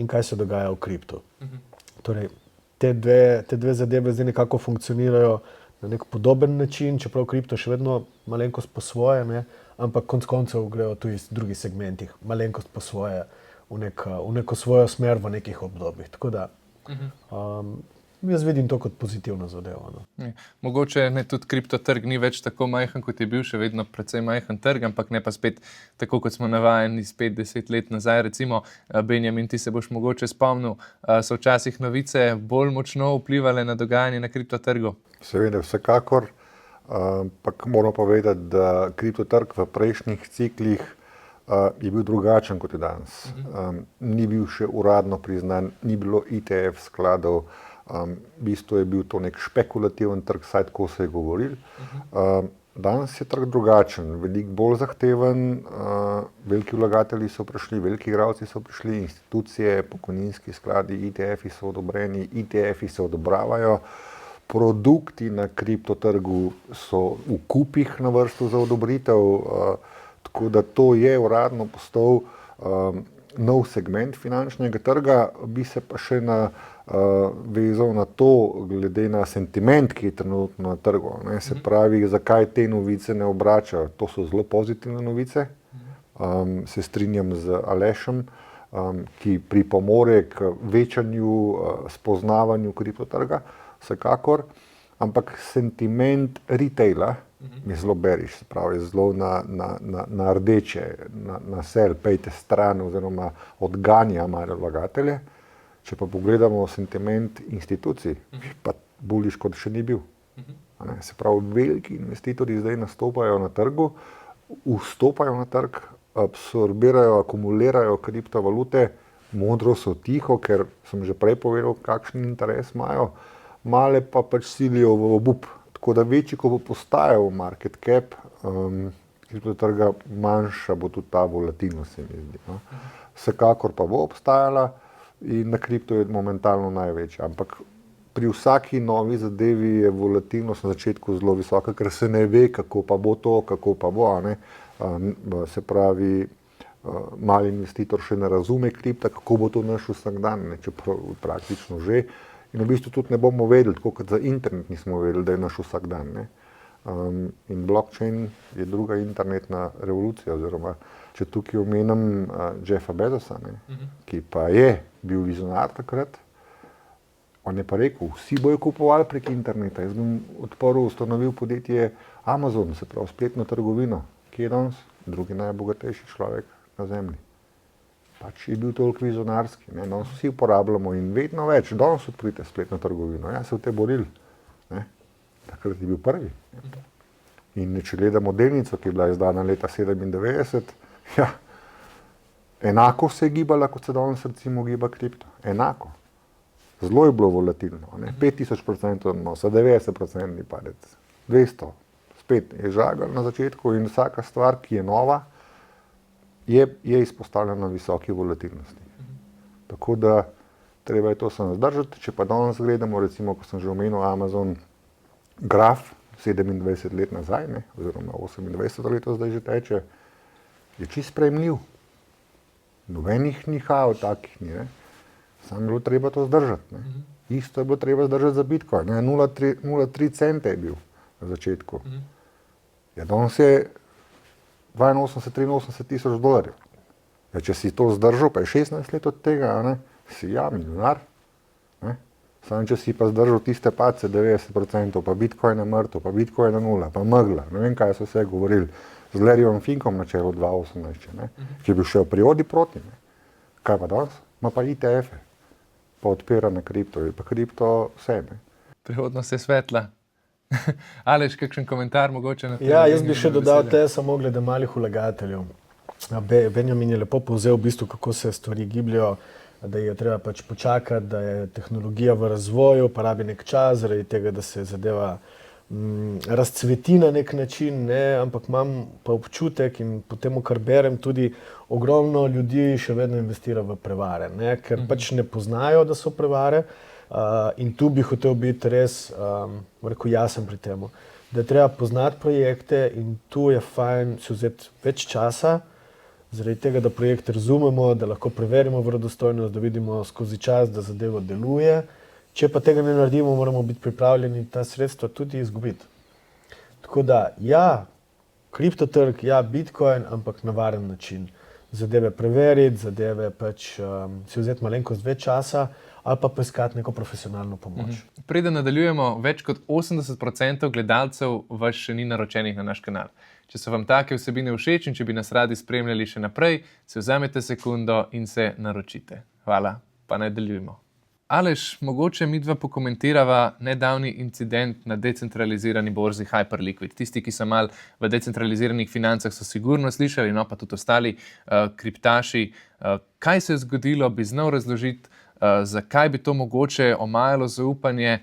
[SPEAKER 2] in kaj se dogaja v kriptu. Torej, te dve zadeve zdaj nekako funkcionirajo na nek podoben način, čeprav kripto še vedno malenkost po svoje, ne? Ampak konec koncev grejo tudi v drugih segmentih, malenkost po svoje, v neko svojo smer v nekih obdobjih. Tako da jaz vidim to kot pozitivno zadevo. No.
[SPEAKER 1] Mogoče ne, tudi kriptotrg ni več tako majhen, kot je bil, še vedno precej majhen trg, ampak ne pa spet tako, kot smo navajeni 5-10 let nazaj. Recimo, Benjamin, ti se boš mogoče spomnil, so včasih novice bolj močno vplivale na dogajanje na kriptotrgu?
[SPEAKER 3] Seveda, vsekakor. Ampak moramo povedati, da kriptotrg v prejšnjih ciklih je bil drugačen kot je danes. Ni bil še uradno priznan, ni bilo ETF skladov, v bistvu je bil to nek špekulativen trg, saj tako se je govoril. Danes je trg drugačen, veliko bolj zahteven, veliki vlagatelji so prišli, veliki igralci so prišli, institucije, pokojninski skladi, ETF-i so odobreni, ETF-i se odobravajo, produkti na kriptotrgu so v kupih na vrstu za odobritev, tako da to je uradno postal nov segment finančnega trga, bi se pa še vezal na to, glede na sentiment, ki je trenutno na trgu. Ne, se pravi, zakaj te novice ne obračajo. To so zelo pozitivne novice. Se strinjam z Alešem, ki pripomore k večanju spoznavanju kriptotrga, vsekakor, ampak sentiment retaila je zelo bearish, se pravi, zelo na rdeče, na sell, pejte stran oziroma odganja male vlagatelje. Če pa pogledamo sentiment institucij, pa bullish kot še ni bil. Se pravi, veliki investitorji zdaj nastopajo na trgu, vstopajo na trg, absorbirajo, akumulirajo kriptovalute, modro so tiho, ker sem že prej povedal, kakšen interes imajo, male pa pač silijo v obup. Tako da večji, ko bo postajal market cap kriptotrga, manjša bo tudi ta volatilnost, se mi zdi. No. Vsekakor pa bo obstajala in na kripto je momentalno največja. Ampak pri vsaki novi zadevi je volatilnost na začetku zelo visoka, ker se ne ve, kako pa bo to, kako pa bo. Ne. Se pravi, mali investitor še ne razume kripta, kako bo to naš vsakdan, ne, čeprav praktično že. In v bistvu tudi ne bomo vedeli, tako kot za internet nismo vedeli, da je naš vsakdan. Ne. In blockchain je druga internetna revolucija, oziroma če tukaj omenim Jeffa Bezosa, ne, ki pa je bil vizionar takrat, on je pa rekel, vsi bojo kupovali prek interneta. Jaz bom odprl, ustanovil podjetje Amazon, se pravi spletno trgovino. Kje je danes? Drugi najbogatejši človek na zemlji. Pač je bil toliko vizionarski, ne, danes vsi uporabljamo in vedno več, danes odprite spletno trgovino, ja, se v te borili, ne, takrat je bil prvi. In če gledamo delnico, ki je bila izdana leta 97, ja, enako se je gibala, kot se danes recimo giba kripto, enako. Zelo je bilo volatilno, ne, 5000% odnosa, 90% padec, 200, spet je žagal na začetku in vsaka stvar, ki je nova, je izpostavljena visoki volatilnosti. Tako da treba je to samo zdržati. Če pa danes gledamo, recimo, ko sem že omenil Amazon, graf 27 let nazaj, ne, oziroma 28 let zdaj že teče, je čisto sprejemljiv. Nobenih nihav takih ni, ne. Samo je bilo treba to zdržati. Ne. Isto je bilo treba zdržati za Bitcoin, 0,3 cente je bil na začetku. Ja, danes je 82-83 tisoč dolarjev. Ja, če si to zdržal, pa je 16 let od tega, ne, si milijonar. Samo če si pa zdržal tiste padce 90%, pa Bitcoin je mrtev, pa Bitcoin je 0, pa megla, ne vem, kaj so vse govorili. Z Larryjem Finkom na čelu 2018, ne, ki je bil še a priori proti. Ne. Kaj pa danes? Ma pa ETF-e, pa odpira na kripto, pa kripto vse. Ne.
[SPEAKER 1] Prihodnost je svetla. Aleš, kakšen komentar mogoče na to?
[SPEAKER 2] Ja, jaz bi še dodal te samo glede malih vlagateljev. Benjamin je lepo povzel v bistvu, kako se stvari gibljajo, da je treba pač počakati, da je tehnologija v razvoju, pa rabi nek čas, zaradi tega, da se zadeva razcveti na nek način, ne? Ampak imam pa občutek in po tem, kar berem, tudi ogromno ljudi še vedno investira v prevare, ne? Ker pač ne poznajo, da so prevare. In tu bi hotel biti res rekel, jasen pri tem, da je treba poznati projekte in tu je fajn si vzeti več časa, zaradi tega, da projekte razumemo, da lahko preverimo verodostojnost, da vidimo skozi čas, da zadeva deluje. Če pa tega ne naredimo, moramo biti pripravljeni ta sredstva tudi izgubiti. Tako da, ja, kriptotrg, ja, Bitcoin, ampak na varen način. Zadeve preveriti, zadeve pač si vzeti malenkost več časa, ali pa poiskati neko profesionalno pomoč.
[SPEAKER 1] Preden nadaljujemo, več kot 80% gledalcev vas še ni naročenih na naš kanal. Če so vam take vsebine všeč in če bi nas radi spremljali še naprej, si vzamete sekundo in se naročite. Hvala, pa nadaljujemo. Aleš, mogoče midva pokomentirava nedavni incident na decentralizirani borzi Hyperliquid. Tisti, ki so mal v decentraliziranih financah, so sigurno slišali, no pa tudi ostali kriptaši. Kaj se je zgodilo, bi znal razložiti, zakaj bi to mogoče omajalo zaupanje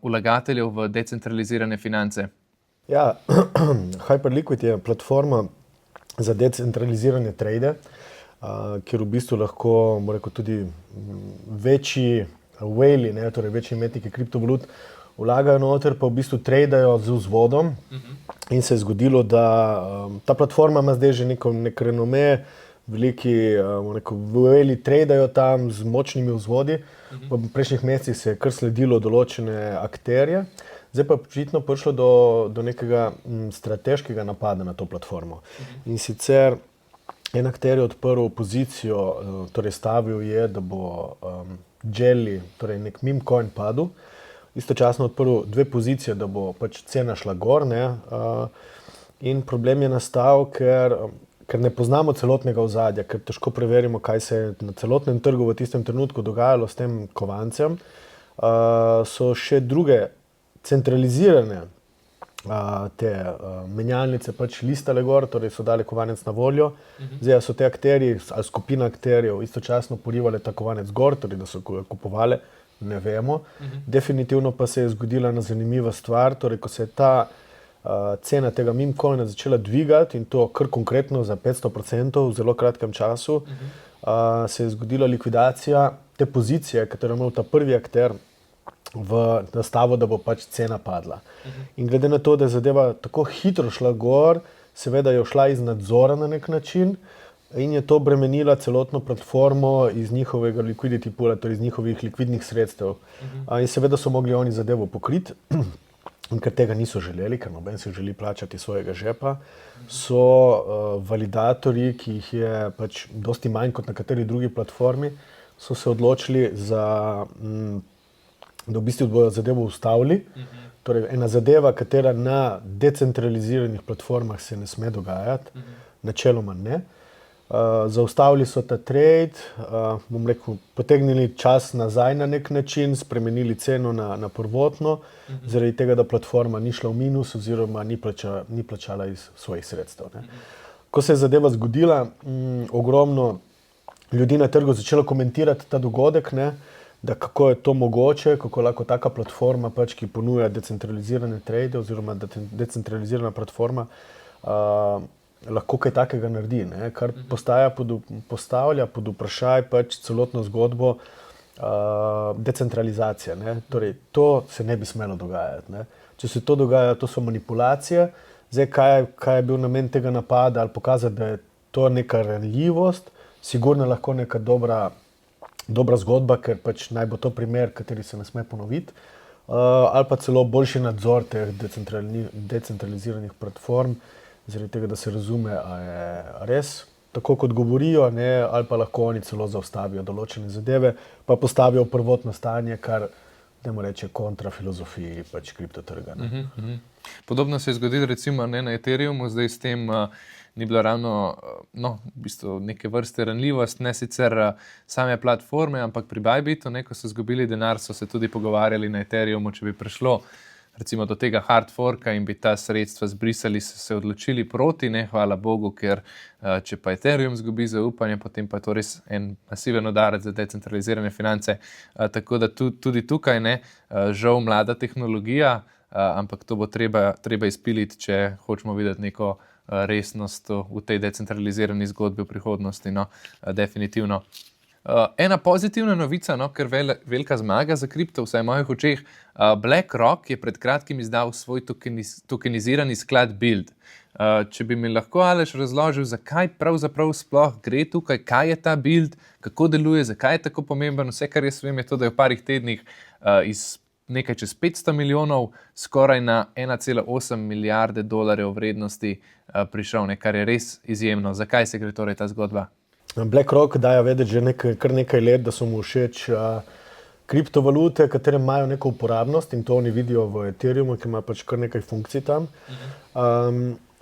[SPEAKER 1] vlagateljev v decentralizirane finance?
[SPEAKER 2] Ja, Hyperliquid je platforma za decentralizirane trade, kjer v bistvu lahko, rekel, tudi večji whali, torej večji imetniki kriptovalut, vlagajo noter, pa v bistvu tradejo z vzvodom. In se je zgodilo, da ta platforma ima zdaj že nek renome, veliki whali tradejo tam z močnimi vzvodi. V prejšnjih mesecih se je kar sledilo določene akterje. Zdaj pa je očitno prišlo do nekega strateškega napada na to platformo. In sicer en akter je odprl pozicijo, torej stavil je, da bo Jelly, torej nek meme coin padel. Istočasno odprl dve pozicije, da bo pač cena šla gor, ne? In problem je nastal, ker ne poznamo celotnega ozadja, ker težko preverimo, kaj se je na celotnem trgu v tistem trenutku dogajalo s tem kovancem. So še druge centralizirane te menjalnice pač listale gor, torej so dali kovanec na voljo. Zdaj so te akterji ali skupina akterjev istočasno porivali ta kovanec gor, torej da so kupovali, ne vemo. Definitivno pa se je zgodila ena zanimiva stvar, torej ko se je ta cena tega meme coina začela dvigati in to kar konkretno za 500% v zelo kratkem času, se je zgodila likvidacija te pozicije, katero je imel ta prvi akter v nastavo, da bo pač cena padla. In glede na to, da je zadeva tako hitro šla gor, seveda je šla iz nadzora na nek način in je to bremenila celotno platformo iz njihovega liquidity poola, torej iz njihovih likvidnih sredstev. In seveda so mogli oni zadevo pokriti, in ker tega niso želeli, ker noben si želi plačati svojega žepa, so validatorji, ki jih je pač dosti manj kot na kateri drugi platformi, so se odločili da v bistvu bojo zadevo ustavili. Torej, ena zadeva, katera na decentraliziranih platformah se ne sme dogajati, načeloma ne. Zaustavili so ta trade, bom rekel, potegnili čas nazaj na nek način, spremenili ceno na prvotno, zaradi tega, da platforma ni šla v minus oziroma ni plačala iz svojih sredstev, ne. Ko se je zadeva zgodila, ogromno ljudi na trgu začelo komentirati ta dogodek, ne, da kako je to mogoče, kako lahko taka platforma, pač, ki ponuja decentralizirane trade oziroma decentralizirana platforma, lahko kaj takega naredi, ne? Kar postavlja pod vprašaj pač celotno zgodbo decentralizacije, ne? Torej, to se ne bi smelo dogajati, ne? Če se to dogaja, to so manipulacije. Zdaj, kaj je bil namen tega napada ali pokazati, da je to neka ranljivost, sigurno lahko neka dobra zgodba, ker pač naj bo to primer, kateri se ne sme ponoviti, ali pa celo boljši nadzor teh decentraliziranih platform, zaradi tega, da se razume, a je res tako, kot govorijo, ne, ali pa lahko oni celo zaustavijo določene zadeve, pa postavijo v prvotno stanje, kar dajmo reče kontra filozofiji pač kriptotrga.
[SPEAKER 1] Podobno se je zgodilo recimo na Ethereumu, zdaj s tem ni bila ravno v bistvu neke vrste ranljivost, ne sicer same platforme, ampak pri Bybitu, ko so izgubili denar, so se tudi pogovarjali na Ethereumu, če bi prišlo recimo do tega hard forka in bi ta sredstva zbrisali, so se odločili proti, ne, hvala Bogu, ker če pa Ethereum zgubi zaupanje, potem pa je to res en masiven udarec za decentralizirane finance. Tako da tudi tukaj ne, žal mlada tehnologija, ampak to bo treba izpiliti, če hočemo videti neko resnost v tej decentralizirani zgodbi v prihodnosti. No, definitivno. Ena pozitivna novica, no, ker velika zmaga za kripto, vsaj v mojih očeh, BlackRock je pred kratkim izdal svoj tokenizirani sklad Build. Če bi mi lahko, Aleš, razložil, zakaj pravzaprav sploh gre tukaj, kaj je ta Build, kako deluje, zakaj je tako pomemben, vse, kar jaz vem, je to, da je v parih tednih iz nekaj čez 500 milijonov, skoraj na 1,8 milijarde dolarjev vrednosti prišel, kar je res izjemno. Zakaj se gre torej ta zgodba?
[SPEAKER 2] BlackRock daje vedeti že kar nekaj let, da so mu všeč kriptovalute, katere imajo neko uporabnost in to oni vidijo v Ethereumu, ki ima pač kar nekaj funkcij tam.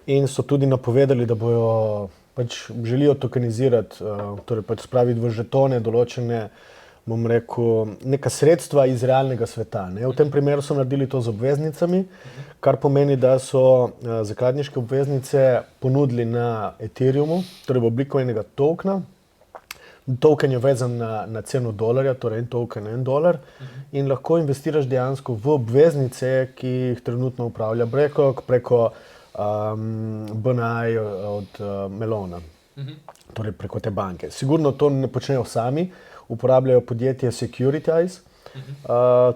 [SPEAKER 2] In so tudi napovedali, da bojo pač želijo tokenizirati, torej pač spraviti v žetone določene, bom rekel, neka sredstva iz realnega sveta. Ne. V tem primeru so naredili to z obveznicami, kar pomeni, da so zakladniške obveznice ponudili na Ethereumu, torej v obliku enega tokena. Token je vezan na ceno dolarja, torej en token, $1, in lahko investiraš dejansko v obveznice, ki jih trenutno upravlja BlackRock preko BNI od Melona, torej preko te banke. Sigurno to ne počnejo sami, uporabljajo podjetje Securitize,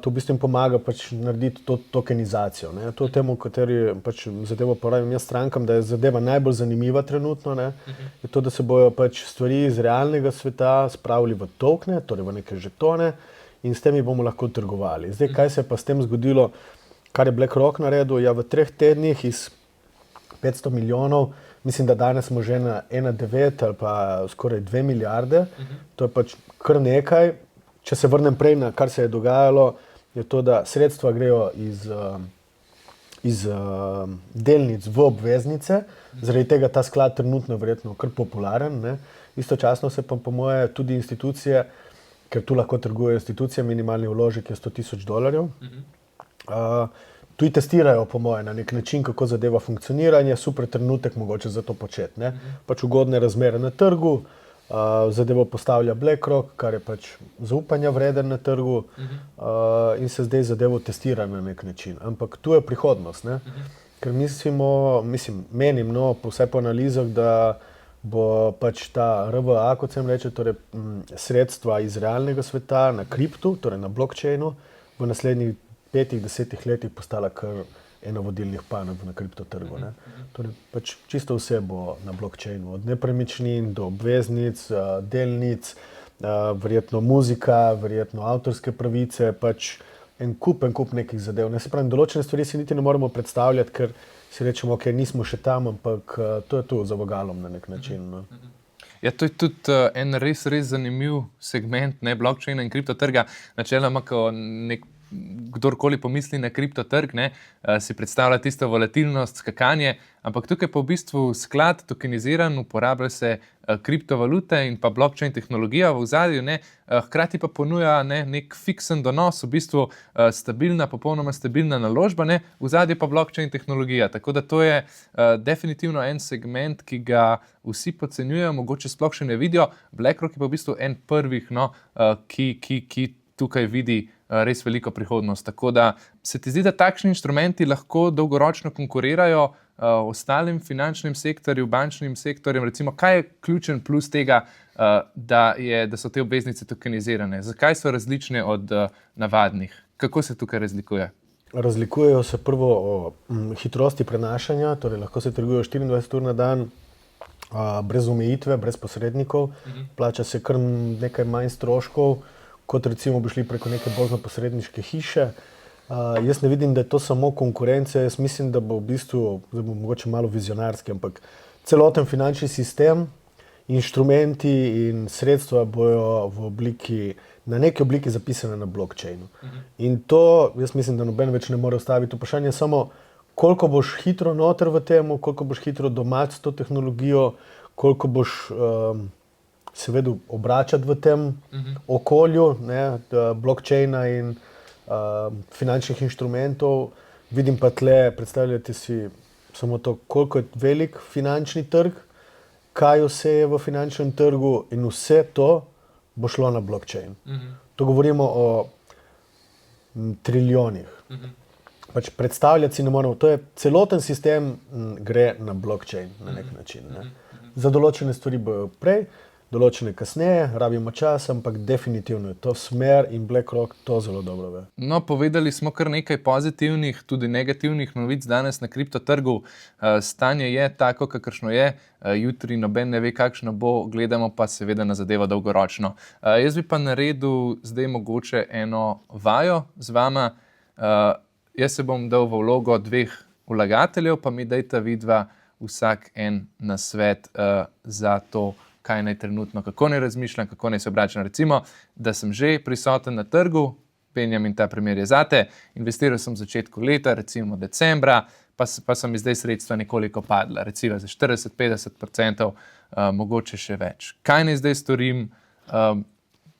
[SPEAKER 2] to v bistvu jim pomaga pač narediti to tokenizacijo. Ne. To temu, kateri pač zadevo pravim jaz strankam, da je zadeva najbolj zanimiva trenutno, ne, je to, da se bojo pač stvari iz realnega sveta spravili v tokene, torej v neke žetone, in s temi bomo lahko trgovali. Zdaj, kaj se je pa s tem zgodilo, kar je BlackRock naredil? Ja, v 3 tednih iz 500 milijonov, mislim, da danes smo že na 1,9 ali pa skoraj 2 milijarde, to je pač kar nekaj. Če se vrnem prej na kar se je dogajalo, je to, da sredstva grejo iz delnic v obveznice, zaradi tega ta sklad trenutno verjetno kar popularen. Ne. Istočasno se pa po moje tudi institucije, ker tu lahko trgujejo institucije, minimalni vložek je $100,000, tudi testirajo po moje na nek način, kako zadeva funkcioniranje, super trenutek mogoče za to početi. Ne. Pač ugodne razmere na trgu, zadevo postavlja BlackRock, kar je pač zaupanja vreden na trgu, in se zdaj zadevo testira na nek način. Ampak tu je prihodnost, ne? Ker menim, no, vsaj po analizah, da bo pač ta RVA, kot se jim reče, torej sredstva iz realnega sveta na kriptu, torej na blockchainu, v naslednjih 5-10 letih postala kar eno vodilnih panog na kriptotrgu. Ne. Torej, pač čisto vse bo na blockchainu, od nepremičnin do obveznic, delnic, verjetno muzika, verjetno avtorske pravice, pač en kup nekih zadev. Ne, se pravi, določene stvari si niti ne moremo predstavljati, ker si rečemo, ok, nismo še tam, ampak to je tu za vogalom na nek način. No.
[SPEAKER 1] Ja, to je tudi en res zanimiv segment, ne, blockchaina in kriptotrga. Načeloma, ko kdorkoli pomisli na kriptotrg, ne, si predstavlja tisto volatilnost, skakanje, ampak tukaj pa v bistvu sklad tokeniziran, uporablja se kriptovalute in pa blockchain tehnologija v ozadju, ne, hkrati pa ponuja nek fiksen donos, v bistvu popolnoma stabilna naložba, ne, v ozadju pa blockchain tehnologija. Tako da to je definitivno en segment, ki ga vsi podcenjujejo, mogoče sploh še ne vidijo. BlackRock je pa v bistvu en prvih, no, ki tukaj vidi res veliko prihodnost. Tako da se ti zdi, da takšni inštrumenti lahko dolgoročno konkurirajo ostalim finančnim sektorjem, bančnim sektorjem. Recimo, kaj je ključen plus tega, da so te obveznice tokenizirane? Zakaj so različne od navadnih? Kako se tukaj razlikuje?
[SPEAKER 2] Razlikujejo se prvo o hitrosti prenašanja, torej lahko se trgujejo 24 ur na dan, brez omejitve, brez posrednikov, plača se kar nekaj manj stroškov, kot recimo bi šli preko neke borzno-posredniške hiše. Jaz ne vidim, da je to samo konkurence, jaz mislim, da bo v bistvu, da bo mogoče malo vizionarski, ampak celoten finančni sistem, inštrumenti in sredstva bojo na neki obliki zapisane na blockchainu. In to, jaz mislim, da noben več ne more ustaviti. Vprašanje je samo, koliko boš hitro noter v temu, koliko boš hitro domač s to tehnologijo, koliko boš se vedel obračati v tem okolju, ne, blockchaina in finančnih inštrumentov. Vidim pa tle, predstavljate si samo to, koliko je velik finančni trg, kaj vse je v finančnem trgu in vse to bo šlo na blockchain. To govorimo o trilijonih. Pač predstavljati si ne moremo, to je celoten sistem gre na blockchain na nek način. Ne. Za določene stvari bojo prej, določene kasneje, rabimo čas, ampak definitivno je to smer in BlackRock to zelo dobro ve.
[SPEAKER 1] No, povedali smo kar nekaj pozitivnih, tudi negativnih novic danes na kriptotrgu. Stanje je tako, kakršno je, jutri noben ne ve, kakšno bo, gledamo pa seveda na zadevo dolgoročno. Jaz bi pa naredil zdaj mogoče eno vajo z vama. Jaz se bom dal v vlogo 2 vlagateljev, pa mi dajte vidva vsak en nasvet za to, kaj naj trenutno, kako naj razmišljam, kako naj se obračam. Recimo, da sem že prisoten na trgu, Benjamin, ta primer je zate, investiral sem v začetku leta, recimo decembra, pa so mi zdaj sredstva nekoliko padla, recimo za 40-50%, mogoče še več. Kaj naj zdaj storim?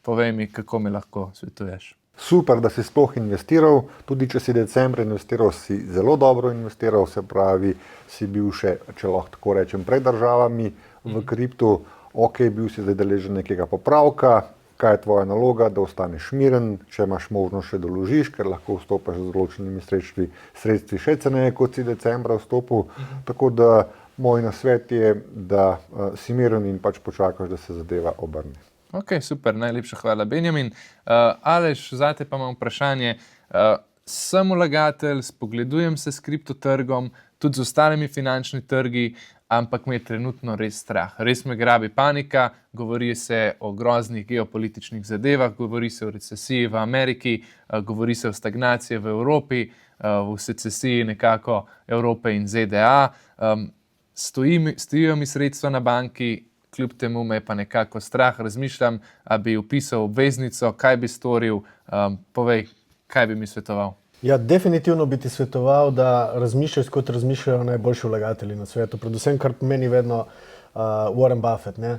[SPEAKER 1] Povej mi, kako mi lahko svetuješ.
[SPEAKER 3] Super, da si sploh investiral, tudi če si decembra investiral, si zelo dobro investiral, se pravi, si bil še, če lahko tako rečem, pred državami v kriptu, bil si zdaj deležen nekega popravka, kaj je tvoja naloga, da ostaneš miren, če imaš možnost še doložiš, ker lahko vstopaš z določenimi sredstvi še ceneje, kot si decembra vstopil, tako da moj nasvet je, da si miren in pač počakaš, da se zadeva obrne.
[SPEAKER 1] Ok, super, najlepša hvala, Benjamin. Aleš, zate pa imam vprašanje. Sem vlagatelj, spogledujem se s kriptotrgom, tudi z ostalimi finančnimi trgi, ampak me je trenutno res strah. Res me grabi panika, govori se o groznih geopolitičnih zadevah, govori se o recesiji v Ameriki, govori se o stagnaciji v Evropi, v secesiji nekako Evrope in ZDA. Stojijo mi sredstva na banki, kljub temu me je pa nekako strah, razmišljam, a bi vpisal obveznico, kaj bi storil, povej, kaj bi mi svetoval.
[SPEAKER 2] Ja, definitivno bi ti svetoval, da razmišljaš, kot razmišljajo najboljši vlagatelji na svetu. Predvsem, kar pomeni vedno Warren Buffett. Ne?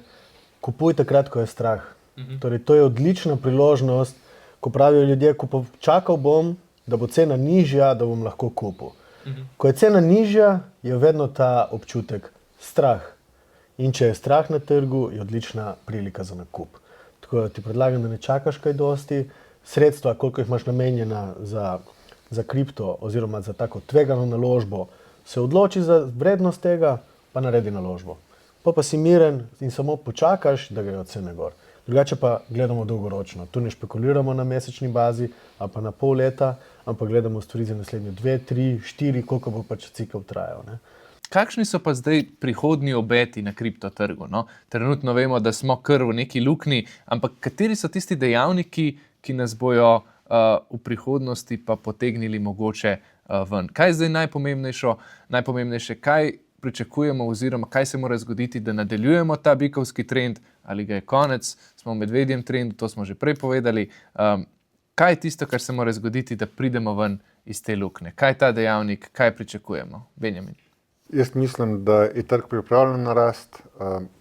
[SPEAKER 2] Kupuj takrat, ko je strah. Torej, to je odlična priložnost, ko pravijo ljudje, čakal bom, da bo cena nižja, da bom lahko kupil. Ko je cena nižja, je vedno ta občutek strah. In če je strah na trgu, je odlična prilika za nakup. Tako da ti predlagam, da ne čakaš kaj dosti. Sredstva, koliko jih imaš namenjena za kripto oziroma za tako tvegano naložbo, se odloči za vrednost tega, pa naredi naložbo. Pa si miren in samo počakaš, da grejo cene gor. Drugače pa gledamo dolgoročno. Tu ne špekuliramo na mesečni bazi, ali pa na pol leta, ampak gledamo stvari za naslednje 2, 3, 4, koliko bo pač cikl trajal. Ne?
[SPEAKER 1] Kakšni so pa zdaj prihodnji obeti na kriptotrgu? No? Trenutno vemo, da smo kar v neki luknji, ampak kateri so tisti dejavniki, ki nas bojo v prihodnosti pa potegnili mogoče ven? Kaj je zdaj najpomembnejše, kaj pričakujemo oziroma kaj se mora zgoditi, da nadaljujemo ta bikovski trend, ali ga je konec, smo v medvedjem trendu, to smo že prej povedali. Kaj je tisto, kar se mora zgoditi, da pridemo ven iz te luknje? Kaj je ta dejavnik, kaj pričakujemo? Benjamin.
[SPEAKER 3] Jaz mislim, da je trg pripravljen na rast,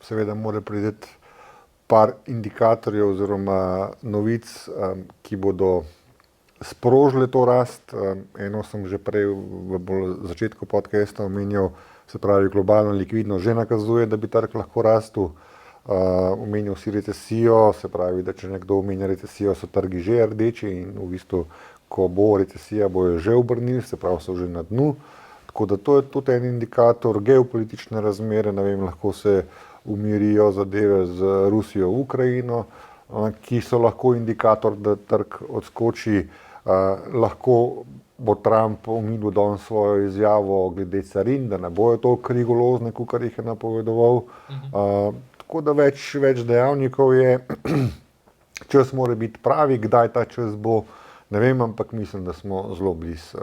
[SPEAKER 3] seveda mora priti par indikatorjev oziroma novic, ki bodo sprožile to rast. Eno sem že prej v začetku podcasta omenjal, se pravi globalna likvidnost že nakazuje, da bi trg lahko rastel. Omenjal si recesijo, se pravi, da če nekdo omenja recesijo, so trgi že rdeči in v bistvu, ko bo recesija, bojo že obrnili, se pravi, so že na dnu. Tako da to je tudi en indikator, geopolitične razmere, ne vem, lahko se umirijo zadeve z Rusijo v Ukrajino, ki so lahko indikator, da trg odskoči. Lahko bo Trump omilil danes svojo izjavo glede carin, da ne bojo toliko rigorozne, kakor jih je napovedoval. Tako da več dejavnikov je, čas mora biti pravi, kdaj ta čas bo, ne vem, ampak mislim, da smo zelo blizu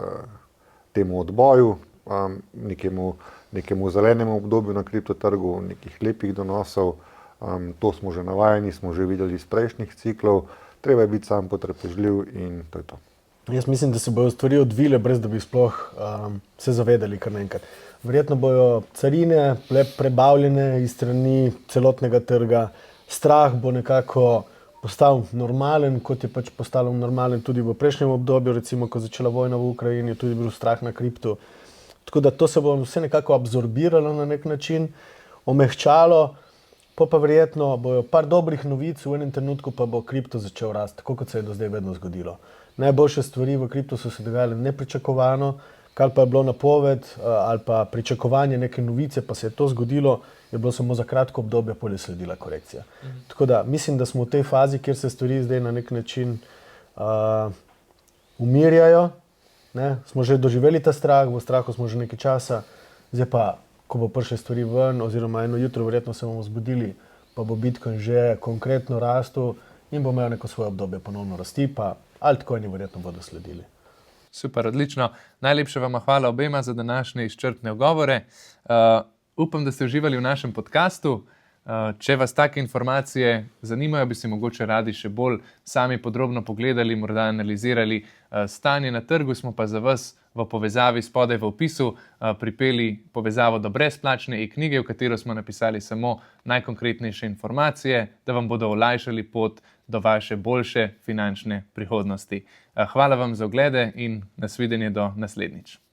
[SPEAKER 3] temu odboju. Nekemu zelenemu obdobju na kriptotrgu, nekih lepih donosov. To smo že navajeni, smo že videli iz prejšnjih ciklov. Treba je biti sam potrpežljiv in to je to.
[SPEAKER 2] Jaz mislim, da se bojo stvari odvile, brez da bi sploh se zavedali kar naenkrat. Verjetno bojo carine prebavljene iz strani celotnega trga, strah bo nekako postal normalen, kot je pač postal normalen tudi v prejšnjem obdobju, recimo, ko je začela vojna v Ukrajini, je tudi bil strah na kriptu. Tako da to se bo vse nekako absorbiralo na nek način, omehčalo, pa verjetno bojo par dobrih novic, v enem trenutku pa bo kripto začel rasti, tako kot se je do zdaj vedno zgodilo. Najboljše stvari v kriptu so se dogajale nepričakovano, kar pa je bilo napoved ali pa pričakovanje neke novice, pa se je to zgodilo, je bilo samo za kratko obdobje, potem je sledila korekcija. Tako da mislim, da smo v tej fazi, kjer se stvari zdaj na nek način umirjajo. Ne? Smo že doživeli ta strah, v strahu smo že nekaj časa, zdaj pa, ko bo prišle stvari ven, oziroma eno jutro verjetno se bomo zbudili, pa bo Bitcoin že konkretno rastel in bo imel neko svoje obdobje ponovno rasti, pa altcoini verjetno bodo sledili.
[SPEAKER 1] Super, odlično. Najlepša vam hvala obema za današnje izčrpne ogovore. Upam, da ste uživali v našem podcastu. Če vas take informacije zanimajo, bi si mogoče radi še bolj sami podrobno pogledali, morda analizirali stanje na trgu, smo pa za vas v povezavi spodaj v opisu pripeli povezavo do brezplačne e-knjige, v katero smo napisali samo najkonkretnejše informacije, da vam bodo olajšali pot do vaše boljše finančne prihodnosti. Hvala vam za oglede in nasvidenje do naslednjič.